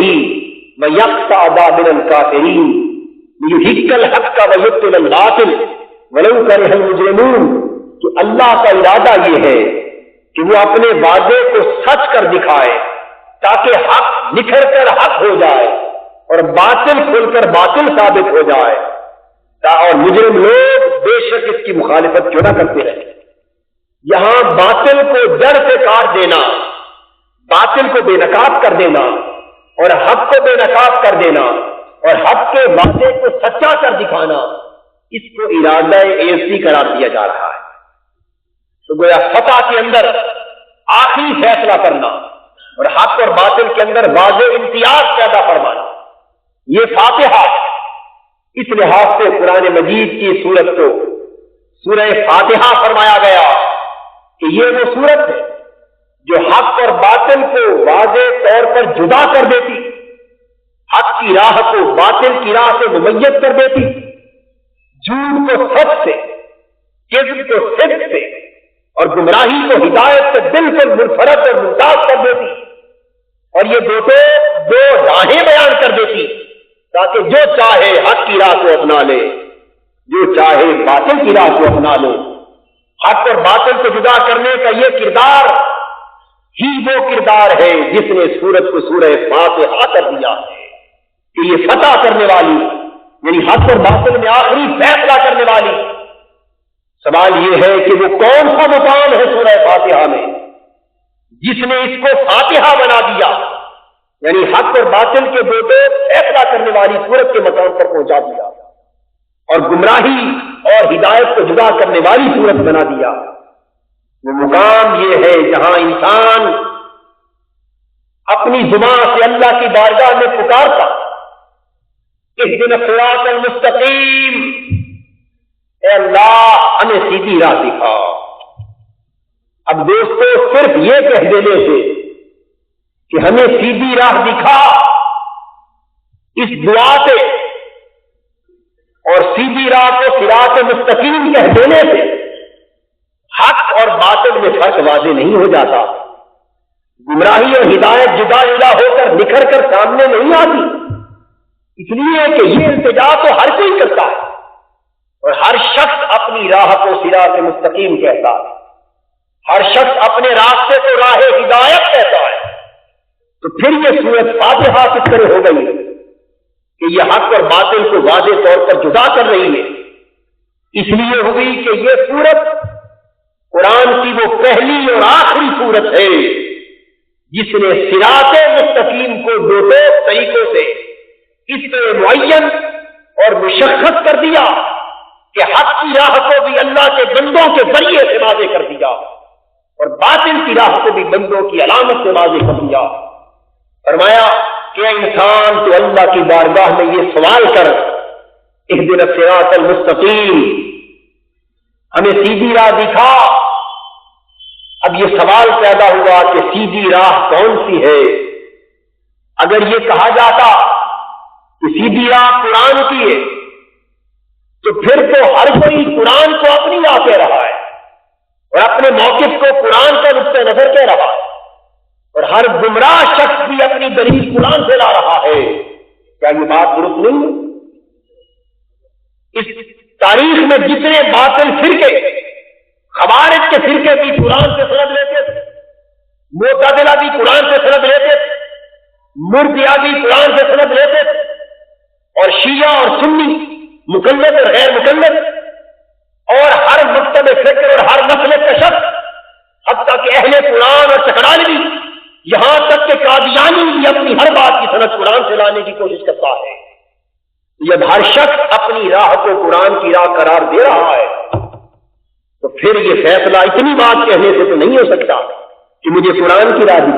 ویقطع دابر الکافرین لیحق الحق ویبطل الباطل ولو کرہ المجرمون. کہ اللہ کا ارادہ یہ ہے کہ وہ اپنے وعدے کو سچ کر دکھائے تاکہ حق نکھر کر حق ہو جائے اور باطل کھل کر باطل ثابت ہو جائے، اور مجرم لوگ بے شک اس کی مخالفت کیوں نہ کرتے رہے. یہاں باطل کو جڑ سے کاٹ دینا، باطل کو بے نقاب کر دینا اور حق کو بے نقاب کر دینا اور حق کے وعدے کو سچا کر دکھانا، اس کو ارادہ ایسی قرار دیا جا رہا ہے. تو گویا فتح کے اندر آخری فیصلہ کرنا اور حق اور باطل کے اندر واضح امتیاز پیدا فرمانا، یہ فاتحہ. اس لحاظ سے قرآن مجید کی سورت کو سورہ فاتحہ فرمایا گیا کہ یہ وہ سورت ہے جو حق اور باطل کو واضح طور پر جدا کر دیتی، حق کی راہ کو باطل کی راہ سے ممیز کر دیتی، جھوٹ کو سچ سے، کذب کو صدق سے اور گمراہی کو ہدایت سے بالکل منفرد اور ممتاز کر دیتی، اور یہ دو راہیں بیان کر دیتی تاکہ جو چاہے حق کی راہ کو اپنا لے، جو چاہے باطل کی راہ کو اپنا لے. حق اور باطل کو جدا کرنے کا یہ کردار ہی وہ کردار ہے جس نے سورت کو سورہ فاتحہ کر دیا ہے کہ یہ فتح کرنے والی یعنی حق اور باطل میں آخری فیصلہ کرنے والی. سوال یہ ہے کہ وہ کون سا مقام ہے سورہ فاتحہ میں جس نے اس کو فاتحہ بنا دیا یعنی حق اور باطل کے بیٹے فیصلہ کرنے والی سورت کے مقام پر پہنچا دیا اور گمراہی اور ہدایت کو جدا کرنے والی سورت بنا دیا. وہ مقام یہ ہے جہاں انسان اپنی زبان سے اللہ کی بارگاہ میں پکارتا اہدنا الصراط المستقیم، اے اللہ ہمیں سیدھی راہ دکھا. اب دوستو صرف یہ کہہ دینے سے کہ ہمیں سیدھی راہ دکھا اس دعا سے اور سیدھی راہ کو صراط مستقیم کہہ دینے سے حق اور باطل میں فرق واضح نہیں ہو جاتا. گمراہی اور ہدایت جدا جدا ہو کر نکھر کر سامنے نہیں آتی، اس لیے کہ یہ التجا تو ہر کوئی کرتا ہے اور ہر شخص اپنی راہ کو صراط مستقیم کہتا ہے، ہر شخص اپنے راستے کو راہ ہدایت کہتا ہے. تو پھر یہ سورت فاتحہ کس طرح ہو گئی کہ یہ حق اور باطل کو واضح طور پر جدا کر رہی ہے؟ اس لیے ہوئی کہ یہ سورت قرآن کی وہ پہلی اور آخری سورت ہے جس نے صراط مستقیم کو دو طریقوں سے اس طرح معین اور مشخص کر دیا کہ حق کی راہ کو بھی اللہ کے بندوں کے ذریعے سے واضح کر دیا اور باطل کی راہ کو بھی بندوں کی علامت سے واضح کر دیا. فرمایا کہ انسان تو اللہ کی بارگاہ میں یہ سوال کر اہدنا الصراط المستقیم، ہمیں سیدھی راہ دکھا. اب یہ سوال پیدا ہوا کہ سیدھی راہ کون سی ہے؟ اگر یہ کہا جاتا کہ سیدھی راہ قرآن کی ہے تو پھر تو ہر کوئی قرآن کو اپنی راہ کہہ رہا ہے اور اپنے موقف کو قرآن کا نقطہ نظر کہہ رہا ہے اور ہر گمراہ شخص بھی اپنی دلیل قرآن سے لا رہا ہے. کیا یہ بات درست نہیں ہے؟ اس تاریخ میں جتنے باطل فرقے، خوارج کے فرقے بھی قرآن سے سند لیتے تھے، معتزلہ بھی قرآن سے سند لیتے تھے، مرجئہ بھی قرآن سے سند لیتے تھے اور شیعہ اور سنی، مقلد اور غیر مقلد اور ہر مکتب فکر اور ہر مسلک کا شخص، حتیٰ کہ اہل قرآن اور چکرالوی، یہاں تک کہ قادیانی بھی اپنی ہر بات کی سند قرآن سے لانے کی کوشش کرتا ہے. جب ہر شخص اپنی راہ کو قرآن کی راہ قرار دے رہا ہے تو پھر یہ فیصلہ اتنی بات کہنے سے تو نہیں ہو سکتا کہ مجھے قرآن کی راہ دی.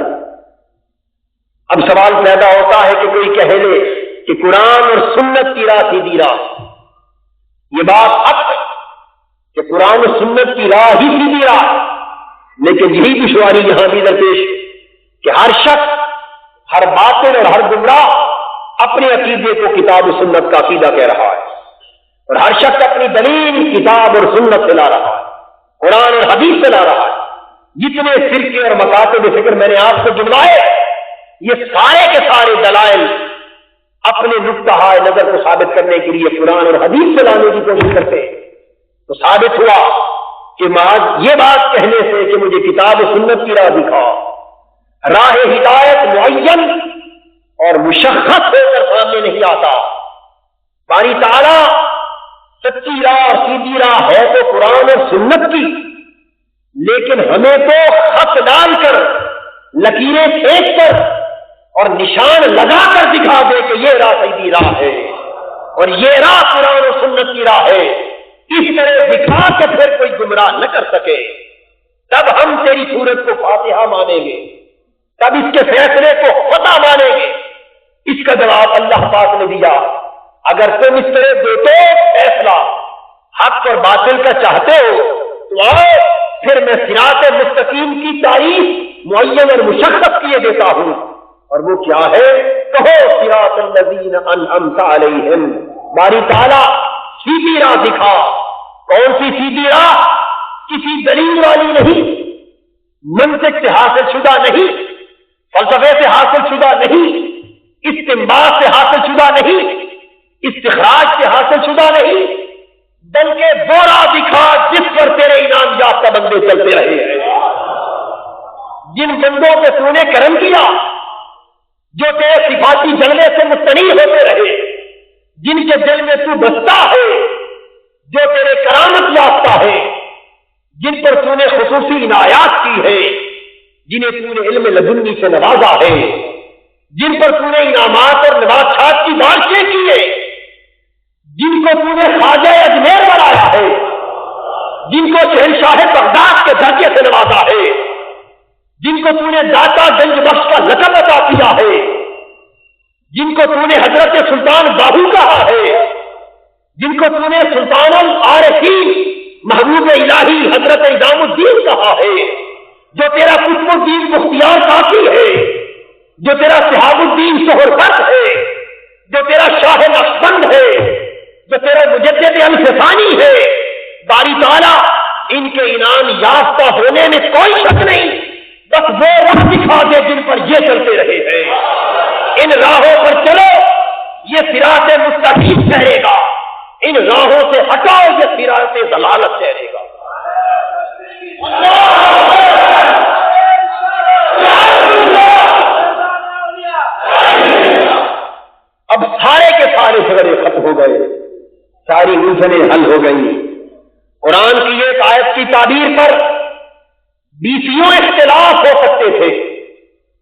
اب سوال پیدا ہوتا ہے کہ کوئی کہہ لے کہ قرآن اور سنت کی راہ سیدھی راہ. یہ بات حق ہے کہ قرآن اور سنت کی راہ ہی سیدھی راہ، لیکن یہی دشواری یہاں بھی درپیش کہ ہر شخص، ہر باطل اور ہر گمراہ اپنے عقیدے کو کتاب و سنت کا عقیدہ کہہ رہا ہے اور ہر شخص اپنی دلیل کتاب اور سنت سے لا رہا ہے، قرآن اور حدیث سے لا رہا ہے. جتنے فرقے اور مکاتب فکر میں نے آپ کو گنوائے، یہ سارے کے سارے دلائل اپنے نقطہ نظر کو ثابت کرنے کے لیے قرآن اور حدیث سے لانے کی کوشش کرتے ہیں. تو ثابت ہوا کہ یہ بات کہنے سے کہ مجھے کتاب و سنت کی راہ دکھا، راہ ہدایت معین اور مشخص ہو کر سامنے نہیں آتا. باری تعالیٰ سچی راہ اور سیدھی راہ ہے تو قرآن اور سنت کی، لیکن ہمیں تو خط ڈال کر، لکیریں کھینچ کر اور نشان لگا کر دکھا دے کہ یہ راہ سیدھی راہ ہے اور یہ راہ قرآن اور سنت کی راہ ہے. اس طرح دکھا کے پھر کوئی گمراہ نہ کر سکے، تب ہم تیری سورت کو فاتحہ مانیں گے، تب اس کے فیصلے کو فتح مانیں گے. اس کا جواب اللہ پاک نے دیا، اگر تم اس طرح دیتے فیصلہ حق اور باطل کا چاہتے ہو تو آؤ، پھر میں صراط مستقیم کی تعریف معین اور مشخص کیے دیتا ہوں. اور وہ کیا ہے؟ کہو صراط الذین انعمت علیہم. باری تعالیٰ سیدھی راہ دکھا. کون سی سیدھی راہ؟ کسی دلیل والی نہیں، منطق سے حاصل شدہ نہیں، فلسفے سے حاصل شدہ نہیں، استنباط سے حاصل شدہ نہیں، استخراج سے حاصل شدہ نہیں، بلکہ وہ راہ دکھا جس پر تیرے انعام یافتہ بندے چلتے رہے ہیں، جن بندوں پہ تو نے کرم کیا، جو تیرے صفاتی جلوے سے مستنیر ہوتے رہے، جن کے دل میں تو بستا ہے، جو تیرے کرامت یافتہ ہے، جن پر تو نے خصوصی عنایات کی ہے، جنہیں تو نے علم لدنی سے نوازا ہے، جن پر تو نے انعامات اور نباتات کی بارشیں کی ہے، جن کو تو نے خواجہ اجمیر بنایا ہے، جن کو شہنشاہ بغداد کے درجے سے نوازا ہے، جن کو تو نے داتا گنج بخش کا لقب عطا کیا ہے، جن کو تو نے حضرت سلطان باہو کہا ہے، جن کو تو نے سلطان العارفین محبوب الہی حضرت نظام الدین کہا ہے، جو تیرا قطب الدین مختیار کافی ہے، جو تیرا شہاب الدین سہرورد ہے، جو تیرا شاہ نقشبند ہے، جو تیرا مجدد الفسانی ہے، باری تعالیٰ ان کے انعام یافتہ ہونے میں کوئی شک نہیں، بس وہ راہ دکھا دے جن پر یہ چلتے رہے ہیں، ان راہوں پر چلو یہ صراط مستقیم ٹھہرے گا، ان راہوں سے ہٹاؤ یہ صراط ضلالت ٹھہرے گا۔ اب سارے کے سارے جھگڑے ختم ہو گئے، ساری الجھنیں حل ہو گئی۔ قرآن کی ایک آیت کی تعبیر پر بیسیوں اختلاف ہو سکتے تھے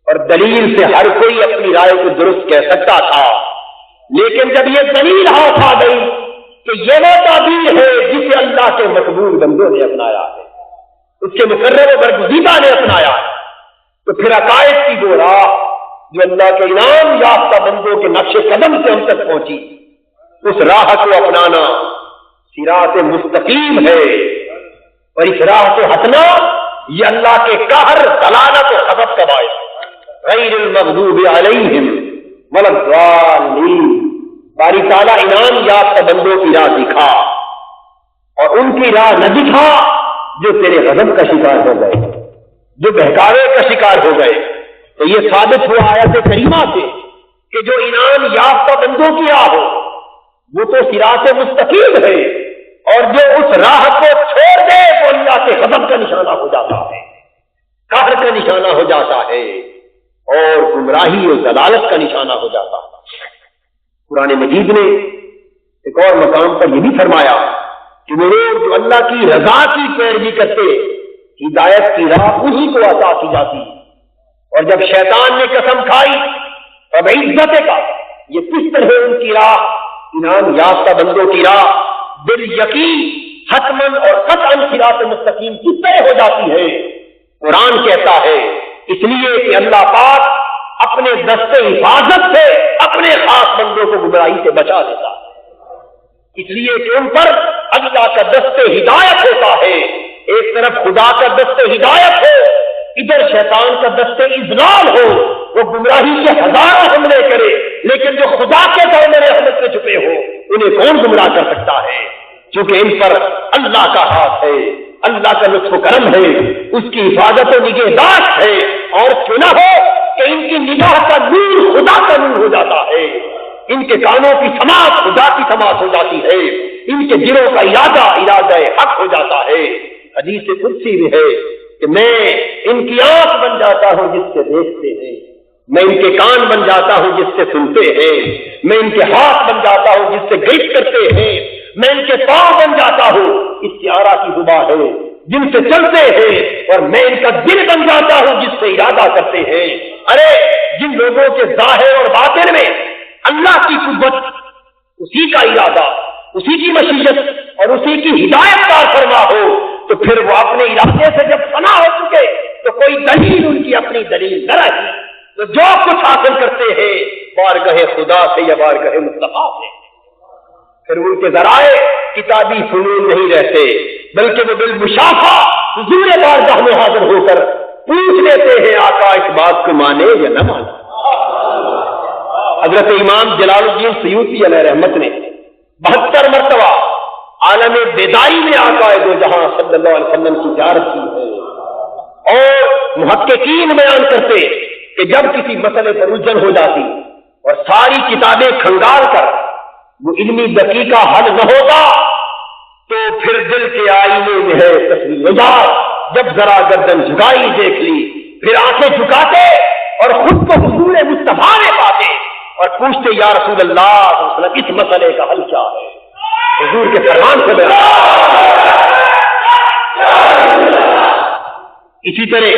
اور دلیل سے ہر کوئی اپنی رائے کو درست کہہ سکتا تھا، لیکن جب یہ دلیل ہاتھ آ گئی کہ یہ وہ تعبیر ہے جسے اللہ کے مقبول بندوں نے اپنایا ہے، اس کے مقرر و برگزیدہ نے اپنایا ہے، تو پھر عقائد کی وہ راہ جو اللہ کے انعام یافتہ بندوں کے نقش قدم سے ہم تک پہنچی، اس راہ کو اپنانا صراط مستقیم ہے، اور اس راہ سے ہٹنا یہ اللہ کے قہر، ضلالت و غضب کا باعث ہے۔ غیر المغضوب علیہم ولا الضالین، باری تعالیٰ انعام یافتہ بندوں کی راہ دکھا اور ان کی راہ نہ دکھا جو تیرے غضب کا شکار ہو گئے، جو بہکاوے کا شکار ہو گئے۔ تو یہ ثابت ہوا آیت کریمہ سے کہ جو انعام یافتہ بندوں کی راہ ہو وہ تو صراط مستقیم ہے، اور جو اس راہ کو چھوڑ دے وہ اللہ کے غضب کا نشانہ ہو جاتا ہے، قہر کا نشانہ ہو جاتا ہے، اور گمراہی اور ضلالت کا نشانہ ہو جاتا ہے۔ قرآن مجید نے ایک اور مقام پر یہ بھی فرمایا کہ وہ لوگ جو اللہ کی رضا کی پیروی کرتے، ہدایت کی راہ انہی کو عطا کی جاتی، اور جب شیطان نے قسم کھائی اب عزت کا یہ کس طرح ان کی راہ، انعام یافتہ بندوں کی راہ بال یقین حتمن اور قطعاً صراط مستقیم کس طرح ہو جاتی ہے؟ قرآن کہتا ہے اس لیے کہ اللہ پاک اپنے دستے حفاظت سے اپنے خاص بندوں کو گمراہی سے بچا دیتا ہے، اس لیے کہ ان پر اللہ کا دستے ہدایت ہوتا ہے، ایک طرف خدا کا دستے ہدایت ہو، ادھر شیطان کا دستے اضلال ہو، وہ گمراہی کے ہزاروں حملے کرے، لیکن جو خدا کے دامن رحمت میں چھپے ہو انہیں کون گمراہ کر سکتا ہے؟ چونکہ ان پر اللہ کا ہاتھ ہے، اللہ کا لطف و کرم ہے، اس کی حفاظت و نگہداشت ہے، اور کیوں نہ ہو کہ ان کی نگاہ کا نور خدا کا نور ہو جاتا ہے، ان کے کانوں کی سماعت خدا کی سماعت ہو جاتی ہے، ان کے دلوں کا ارادہ حق ہو جاتا ہے۔ حدیث قدسی میں ہے کہ میں ان کی آنکھ بن جاتا ہوں جس سے دیکھتے ہیں، میں ان کے کان بن جاتا ہوں جس سے سنتے ہیں، میں ان کے ہاتھ بن جاتا ہوں جس سے گرفت کرتے ہیں، میں ان کے پاؤں بن جاتا ہوں، استعارہ کی زبان ہے جن سے چلتے ہیں، اور میں ان کا دل بن جاتا ہوں جس سے ارادہ کرتے ہیں۔ ارے جن لوگوں کے ظاہر اور باطن میں اللہ کی قوت، اسی کا ارادہ، اسی کی مشیت اور اسی کی ہدایت کا فرما ہو، تو پھر وہ اپنے ارادے سے جب فنا ہو چکے تو کوئی دلیل ان کی اپنی دلیل نہ رہی، تو جو کچھ حاصل کرتے ہیں بارگاہ خدا سے یا بارگاہ مصطفیٰ سے، پھر ان کے ذرائع کتابی فنون نہیں رہتے، بلکہ وہ بالمشافہ حضور بارگاہ میں حاضر ہو کر پوچھ لیتے ہیں آقا اس بات کو مانے یا نہ مانے۔ حضرت امام جلال الدین سیوطی علیہ رحمت نے 72 مرتبہ عالم بیداری میں آقا دو جہاں صلی اللہ علیہ وسلم کی زیارت کی ہے، اور محققین بیان کرتے کہ جب کسی مسئلے پر الجھن ہو جاتی اور ساری کتابیں کھنگال کر وہ علمی دقیقہ حل نہ ہوتا تو پھر دل کے آئینے میں ہے تصویر وجار، جب ذرا گردن جھکائی دیکھ لی، پھر آنکھیں جھکاتے اور خود کو حضور مصطفیٰ میں پاتے اور پوچھتے یا رسول اللہ صلی اللہ علیہ وسلم اس مسئلے کا حل کیا ہے؟ حضور کے فرمان سے اسی طرح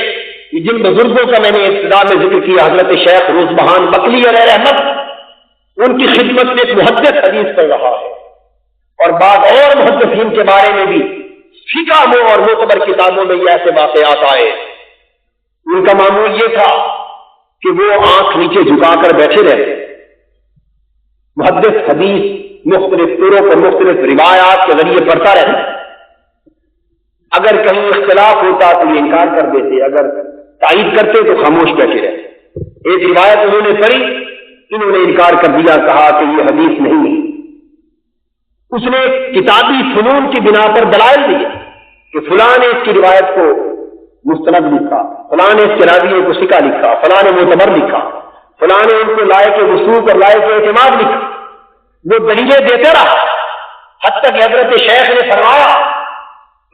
جن بزرگوں کا میں نے ابتدا میں ذکر کیا، حضرت شیخ روز بہان بکلی علیہ رحمت، ان کی خدمت میں ایک محدث حدیث پڑھ رہا ہے، اور بعض اور محدثین کے بارے میں بھی فقہ میں اور معتبر کتابوں میں یہ ایسے واقعات آئے۔ ان کا معمول یہ تھا کہ وہ آنکھ نیچے جھکا کر بیٹھے رہتے، محدث حدیث مختلف طرق پر مختلف روایات کے ذریعے پڑھتا رہتا، اگر کہیں اختلاف ہوتا تو یہ انکار کر دیتے، اگر تائید کرتے تو خاموش بیٹھے رہتے۔ ایک روایت انہوں نے پڑھی، انہوں نے انکار کر دیا، کہا کہ یہ حدیث نہیں ہے۔ اس نے کتابی فنون کی بنا پر دلائل دیے کہ فلاں نے اس کی روایت کو مستند لکھا، فلاں نے اس کے راویوں کو ثقہ لکھا، فلاں نے معتبر لکھا، فلاں نے ان کو لائق وثوق اور لائق اعتماد لکھا۔ وہ دلیلیں دیتے رہا، حتیٰ کہ حضرت شیخ نے فرمایا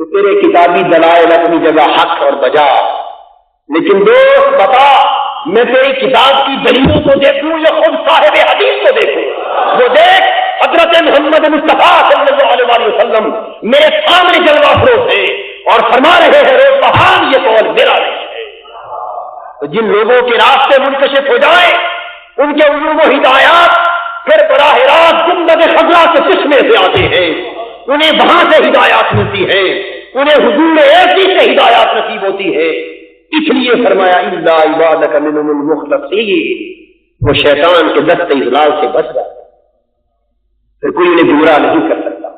کہ تیرے کتابی دلائل اپنی جگہ حق اور بجا، لیکن دوست بتا میں تیری کتاب کی دلیلوں کو دیکھوں یا خود صاحب حدیث کو دیکھوں؟ وہ دیکھ حضرت محمد مصطفیٰ صلی اللہ علیہ وسلم میرے سامنے جلوہ افروز ہے اور فرما رہے ہیں روز بہان یہ قول میرا نہیں ہے۔ تو جن لوگوں کے راستے منکشف ہو جائیں، ان کے علوم و ہدایات پھر براہ راست گنبد خضرا کے چشمے سے آتے ہیں، انہیں وہاں سے ہدایات ملتی ہے، انہیں حضور ایسی سے ہدایات نصیب ہوتی ہے۔ اس لیے فرمایا الا عبادک منهم المخلصین، وہ شیطان کے دست اضلال سے بچ جاتا، پھر کوئی انہیں گمراہ نہیں کر سکتا،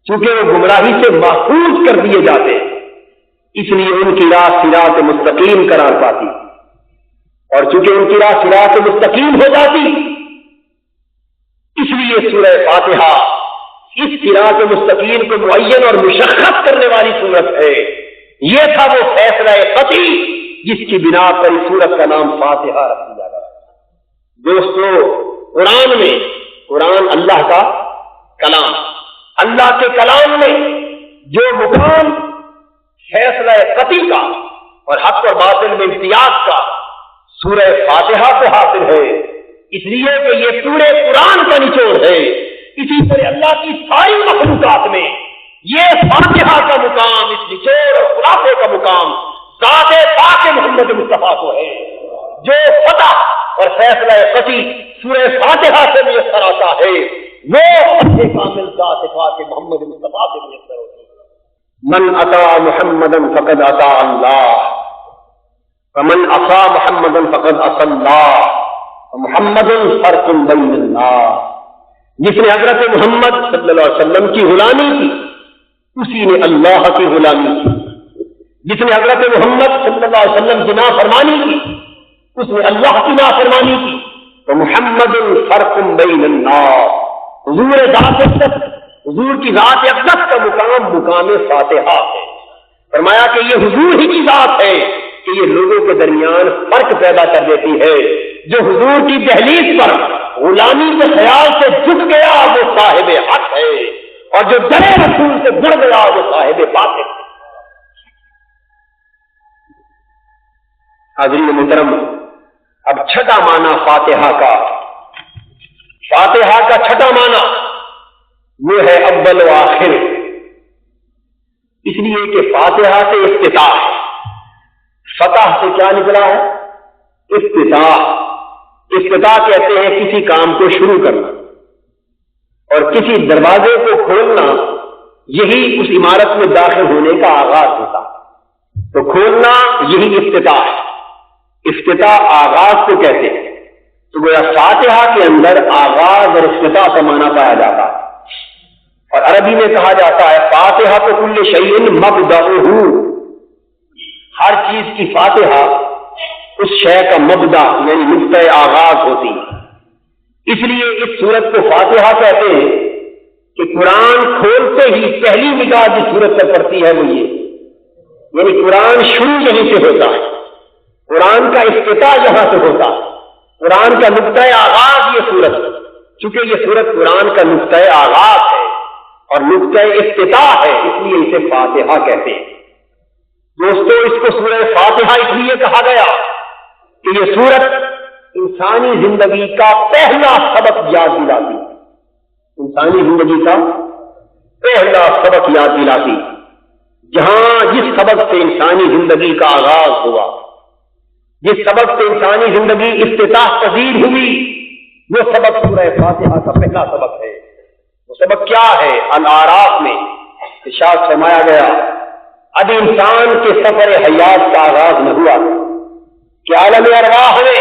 چونکہ وہ گمراہی سے محفوظ کر دیے جاتے ہیں، اس لیے ان کی راہ صراط مستقیم قرار پاتی، اور چونکہ ان کی راہ صراط مستقیم ہو جاتی، اس لیے سورہ فاتحہ اس صراط مستقیم کو معین اور مشخص کرنے والی سورت ہے۔ یہ تھا وہ فیصلہ قطعی جس کی بنا پر اس سورت کا نام فاتحہ رکھ دیا گیا۔ دوستو، قرآن میں، قرآن اللہ کا کلام، اللہ کے کلام میں جو مقام فیصلہ قطعی کا اور حق اور باطل میں امتیاز کا سورہ فاتحہ کو حاصل ہے، اس لیے کہ یہ پورے قرآن کا نچوڑ ہے۔ اسی طرح اللہ کی ساری مخلوقات میں یہ فاتحہ کا مقام، اس نچوڑ اور خلاصے کا مقام ذات پاک محمد مصطفیٰ کو ہے، جو فتح اور فیصلہ قطعی سورہ فاتحہ سے میسر آتا ہے، وہ فتح کامل ذات پاک محمد مصطفیٰ سے میسر ہوتی ہے۔ من اطاع محمدا فقد اطاع اللہ، ومن عصى محمدا فقد عصى اللہ، محمد فرق بین الناس۔ جس نے حضرت محمد صلی اللہ علیہ وسلم کی غلامی کی، اسی نے اللہ کی غلامی کی۔ جس نے حضرت محمد صلی اللہ علیہ وسلم کی نافرمانی کی، اس نے اللہ کی نافرمانی کی۔ تو محمد فرق بین الناس، حضور ذات اقدس، حضور کی ذات اقدس کا مقام مقام فاتحہ ہے۔ فرمایا کہ یہ حضور ہی کی ذات ہے کہ یہ لوگوں کے درمیان فرق پیدا کر دیتی ہے۔ جو حضور کی دہلیز پر غلامی کے خیال سے جھک گیا وہ صاحب حق ہے، اور جو ڈرے رسول سے گڑ گیا وہ صاحب باطل ہے۔ حاضرین محترم، اب چھٹا معنی فاتحہ کا چھٹا معنی وہ ہے اول و آخر، اس لیے کہ فاتحہ سے افتتاح، فتح سے کیا نکلا ہے؟ افتتاح کہتے ہیں کسی کام کو شروع کرنا، اور کسی دروازے کو کھولنا یہی اس عمارت میں داخل ہونے کا آغاز ہوتا ہے۔ تو کھولنا یہی افتتاح ہے، افتتاح آغاز کو کہتے ہیں۔ تو گویا فاتحہ کے اندر آغاز اور افتتاح کا معنی پایا جاتا ہے، اور عربی میں کہا جاتا ہے فاتحہ تو کل شیء مبدأہ، ہر چیز کی فاتحہ اس شے کا مبدا یعنی نقطۂ آغاز ہوتی ہے۔ اس لیے اس سورت کو فاتحہ کہتے ہیں کہ قرآن کھولتے ہی پہلی نگاہ جس سورت پر پڑتی ہے وہ یہ، یعنی قرآن شروع یہیں سے ہوتا ہے، قرآن کا افتتاح یہاں سے ہوتا ہے، قرآن کا نقطۂ آغاز یہ سورت، چونکہ یہ سورت قرآن کا نقطۂ آغاز ہے اور نقطۂ افتتاح ہے، اس لیے اسے فاتحہ کہتے ہیں۔ دوستو اس کو سورہ فاتحہ اس لیے کہا گیا کہ یہ سورت انسانی زندگی کا پہلا سبق یاد دلاتی، انسانی زندگی کا پہلا سبق یاد دلاتی، جہاں جس سبق سے انسانی زندگی کا آغاز ہوا، جس سبق سے انسانی زندگی افتتاح پذیر ہوئی، وہ سبق سورہ فاتحہ کا پہلا سبق ہے۔ وہ سبق کیا ہے؟ الاعراف میں ارشاد فرمایا گیا اب انسان کے سفر حیات کا آغاز نہ ہوا کہ عالم ارواح میں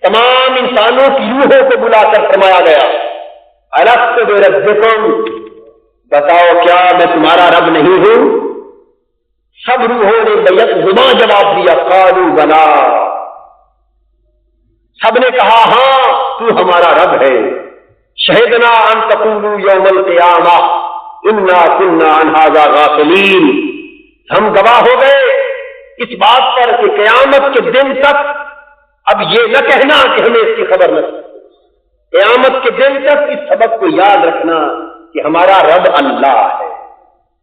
تمام انسانوں کی روحوں کو بلا کر فرمایا گیا الست بربکم، بتاؤ کیا میں تمہارا رب نہیں ہوں؟ سب روحوں نے بیک زباں جواب دیا قالوا بلا، سب نے کہا ہاں تو ہمارا رب ہے۔ شہدنا ان تقولوا یوم القیامہ انا کنا عن ھذا غافلین، ہم گواہ ہو گئے اس بات پر کہ قیامت کے دن تک اب یہ نہ کہنا کہ ہمیں اس کی خبر نہ تھی، قیامت کے دن تک اس سبق کو یاد رکھنا کہ ہمارا رب اللہ ہے۔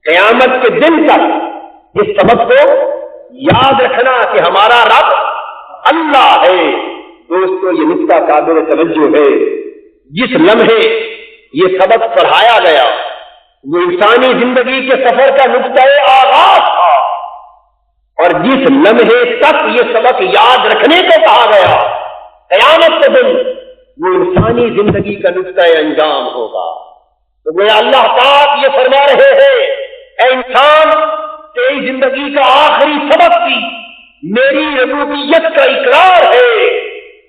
قیامت کے دن تک اس سبق کو یاد رکھنا کہ ہمارا رب اللہ ہے۔ دوستو یہ نقطہ قابل توجہ ہے، جس لمحے یہ سبق پڑھایا گیا وہ انسانی زندگی کے سفر کا نقطۂ آغاز تھا، اور جس لمحے تک یہ سبق یاد رکھنے کو کہا گیا قیامت کے دن وہ انسانی زندگی کا نقطۂ انجام ہوگا۔ تو وہ اللہ پاک یہ فرما رہے ہیں اے انسان، تیری زندگی کا آخری سبق بھی میری ربوبیت کا اقرار ہے،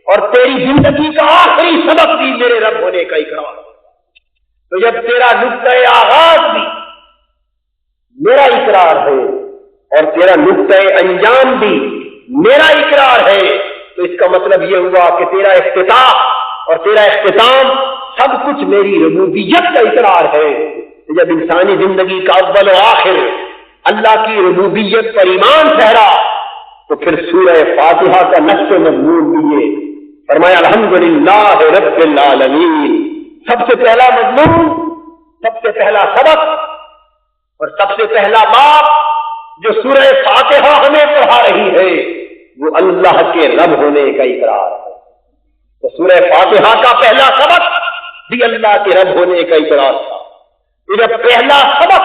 اور تیری زندگی کا آخری سبق بھی میرے رب ہونے کا اقرار ہے۔ تو جب تیرا نقطۂ آغاز بھی میرا اقرار ہے اور تیرا نقطۂ انجام بھی میرا اقرار ہے، تو اس کا مطلب یہ ہوا کہ تیرا افتتاح اور تیرا اختتام سب کچھ میری ربوبیت کا اقرار ہے۔ جب انسانی زندگی کا اول و آخر اللہ کی ربوبیت پر ایمان ٹھہرا تو پھر سورہ فاتحہ کا نقش مضمون بھی یہ فرمایا الحمدللہ رب العالمین۔ سب سے پہلا مضمون، سب سے پہلا سبق اور سب سے پہلا باب جو سورہ فاتحہ ہمیں پڑھا رہی ہے وہ اللہ کے رب ہونے کا اقرار ہے۔ تو سورہ فاتحہ کا پہلا سبق بھی اللہ کے رب ہونے کا اقرار تھا۔ جب پہلا سبق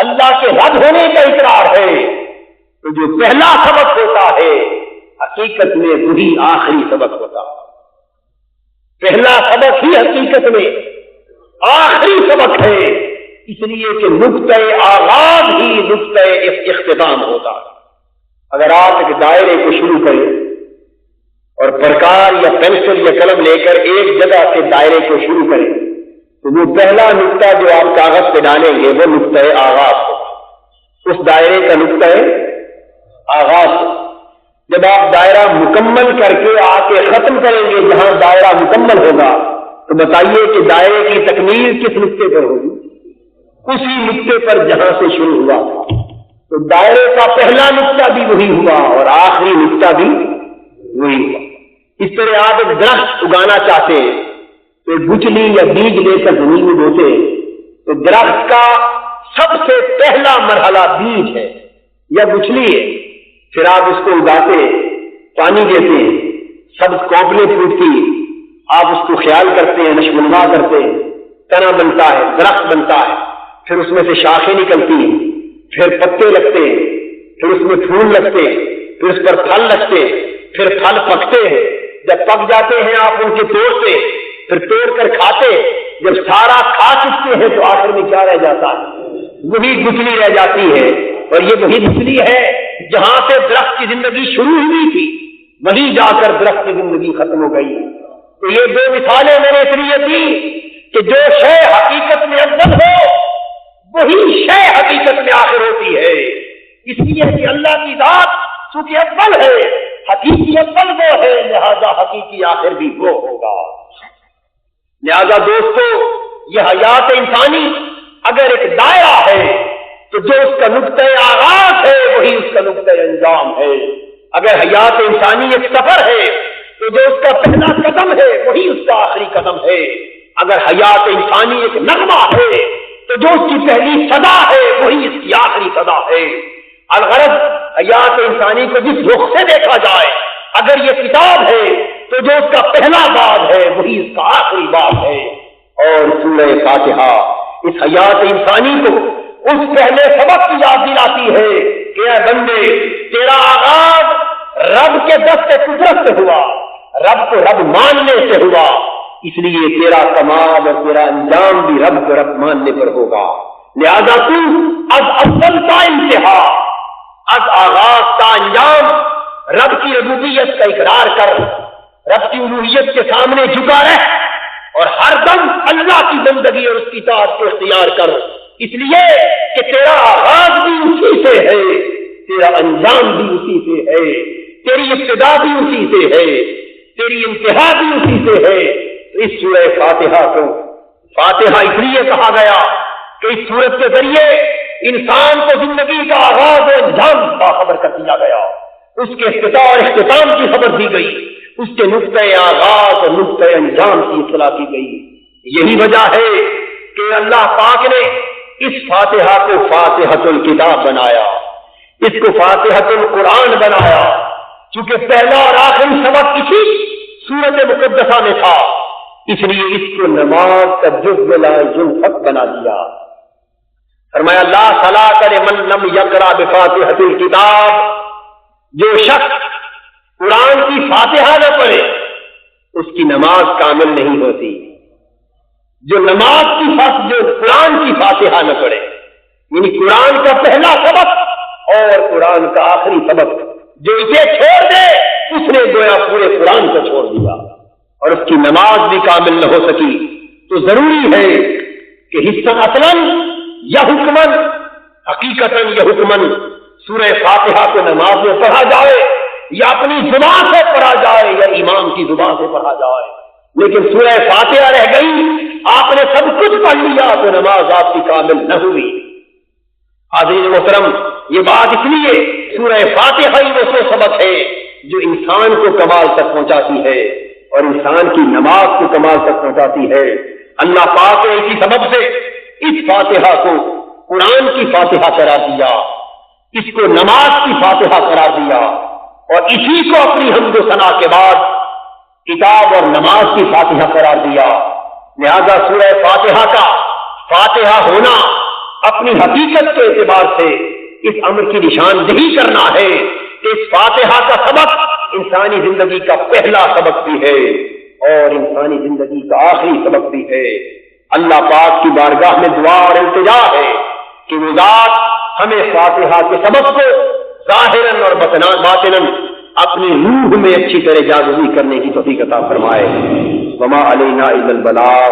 اللہ کے رب ہونے کا اقرار ہے تو جو پہلا سبق ہوتا ہے حقیقت میں وہی آخری سبق ہوتا ہے۔ پہلا سبق ہی حقیقت میں آخری سبق ہے، اس لیے کہ نقطۂ آغاز ہی نقطۂ اختتام ہوتا ہے۔ اگر آپ ایک دائرے کو شروع کریں اور پرکار یا پینسل یا قلم لے کر ایک جگہ سے دائرے کو شروع کریں تو وہ پہلا نقطہ جو آپ کاغذ پہ ڈالیں گے وہ نقطۂ آغاز ہوگا، اس دائرے کا نقطۂ آغاز ہوگا۔ جب آپ دائرہ مکمل کر کے آ کے ختم کریں گے جہاں دائرہ مکمل ہوگا تو بتائیے کہ دائرے کی تکمیل کس نقطے پر ہوگی؟ اسی نقطے پر جہاں سے شروع ہوا تھا۔ تو دائرے کا پہلا نقطہ بھی وہی ہوا اور آخری نقطہ بھی وہی ہوا۔ اس طرح آپ ایک درخت اگانا چاہتے ہیں تو گچلی یا بیج لے کر زمین میں بوتے تو درخت کا سب سے پہلا مرحلہ بیج ہے یا گچلی ہے، پھر آپ اس کو اگاتے، پانی دیتے، سبز کوپلیں پھوٹتی، آپ اس کو خیال کرتے ہیں، نشوونما کرتے ہیں، تنا بنتا ہے، درخت بنتا ہے، پھر اس میں سے شاخیں نکلتی ہیں، پھر پتے لگتے ہیں، پھر اس میں پھول لگتے ہیں، پھر اس پر پھل لگتے ہیں، پھر پھل پکتے ہیں، جب پک جاتے ہیں آپ ان کے توڑتے، پھر توڑ کر کھاتے، جب سارا کھا چکتے ہیں تو آخر میں کیا رہ جاتا ہے؟ وہی گٹلی رہ جاتی ہے، اور یہ وہی گٹلی ہے جہاں سے درخت کی زندگی شروع ہوئی تھی، وہیں جا کر درخت کی زندگی ختم ہو گئی۔ تو یہ دو مثالیں میں نے اس لیے دی کہ جو شے حقیقت میں اول ہو وہی شے حقیقت میں آخر ہوتی ہے، اس لیے کہ اللہ کی ذات چونکہ اول ہے، حقیقی اول وہ ہے، لہذا حقیقی آخر بھی وہ ہوگا۔ لہذا دوستو یہ حیات انسانی اگر ایک دائرہ ہے تو جو اس کا نقطۂ آغاز ہے وہی اس کا نقطۂ انجام ہے۔ اگر حیات انسانی ایک سفر ہے تو جو اس کا پہلا قدم ہے وہی اس کا آخری قدم ہے۔ اگر حیات انسانی ایک نغمہ ہے تو جو اس کی پہلی صدا ہے وہی اس کی آخری صدا ہے۔ الغرض حیات انسانی کو جس رخ سے دیکھا جائے، اگر یہ کتاب ہے تو جو اس کا پہلا باب ہے وہی اس کا آخری باب ہے۔ اور سورہ فاتحہ اس حیات انسانی کو اس پہلے سبق کی یاد دلاتی ہے کہ اے بندے، تیرا آغاز رب کے دست قدرت سے ہوا، رب کو رب ماننے سے ہوا، اس لیے تیرا کمال اور تیرا انجام بھی رب کو رب ماننے پر ہوگا۔ لہذا تو از اول کا انتہا، از آغاز کا انجام رب کی ربوبیت کا اقرار کر، رب کی الوہیت کے سامنے جھکا رہ اور ہر دم اللہ کی بندگی اور اس کی اطاعت کو اختیار کر، اس لیے کہ تیرا آغاز بھی اسی سے ہے، تیرا انجام بھی اسی سے ہے، تیری ابتدا بھی اسی سے ہے، تیری انتہا بھی اسی سے ہے۔ اس سورہ فاتحہ کو فاتحہ اس لیے کہا گیا کہ اس سورت کے ذریعے انسان کو زندگی کا آغاز اور انجام باخبر کر دیا گیا، اس کے افتتاح اور اختتام کی خبر دی گئی، اس کے نقطۂ آغاز اور نقطۂ انجام کی اطلاع کی گئی۔ یہی وجہ ہے کہ اللہ پاک نے اس فاتحہ کو فاتحۃ الکتاب بنایا، اس کو فاتحۃ القرآن بنایا، چونکہ پہلا اور آخری سبق اسی سورت مقدسہ میں تھا، اس لیے اس کو نماز کا جزء لا جزء بنا دیا۔ فرمایا لا صلاۃ لمن لم یقرأ بفاتحۃ الکتاب، جو شخص قرآن کی فاتحہ نہ پڑھے اس کی نماز کامل نہیں ہوتی۔ جو قرآن کی فاتحہ نہ پڑھے، یعنی قرآن کا پہلا سبق اور قرآن کا آخری سبق، جو اسے چھوڑ دے اس نے گویا پورے قرآن کو چھوڑ دیا اور اس کی نماز بھی کامل نہ ہو سکی۔ تو ضروری ہے کہ حصہ اصلاً یا حکمن، حقیقتاً یا حکمن سورہ فاتحہ کو نماز میں پڑھا جائے، یا اپنی زبان سے پڑھا جائے یا امام کی زبان سے پڑھا جائے، لیکن سورہ فاتحہ رہ گئی، آپ نے سب کچھ پڑھ لیا تو نماز آپ کی کامل نہ ہوئی۔ حاضرین محترم، یہ بات اس لیے سورہ فاتحہ ہی وہ سبق ہے جو انسان کو کمال تک پہنچاتی ہے اور انسان کی نماز کو کمال تک پہنچاتی ہے۔ اللہ پاک نے اسی سبب سے اس فاتحہ کو قرآن کی فاتحہ قرار دیا، اس کو نماز کی فاتحہ قرار دیا، اور اسی کو اپنی حمد و ثنا کے بعد کتاب اور نماز کی فاتحہ قرار دیا۔ لہذا سورہ فاتحہ کا فاتحہ ہونا اپنی حقیقت کے اعتبار سے اس امر کی نشاندہی کرنا ہے کہ اس فاتحہ کا سبق انسانی زندگی کا پہلا سبق بھی ہے اور انسانی زندگی کا آخری سبق بھی ہے۔ اللہ پاک کی بارگاہ میں دعا اور التجا ہے کہ وہ ذات ہمیں فاتحہ کے سبق کو ظاہراً اور باطناً اپنی روح میں اچھی طرح جاگزی کرنے کی توفیق عطا فرمائے۔ وما علینا الا البلاغ۔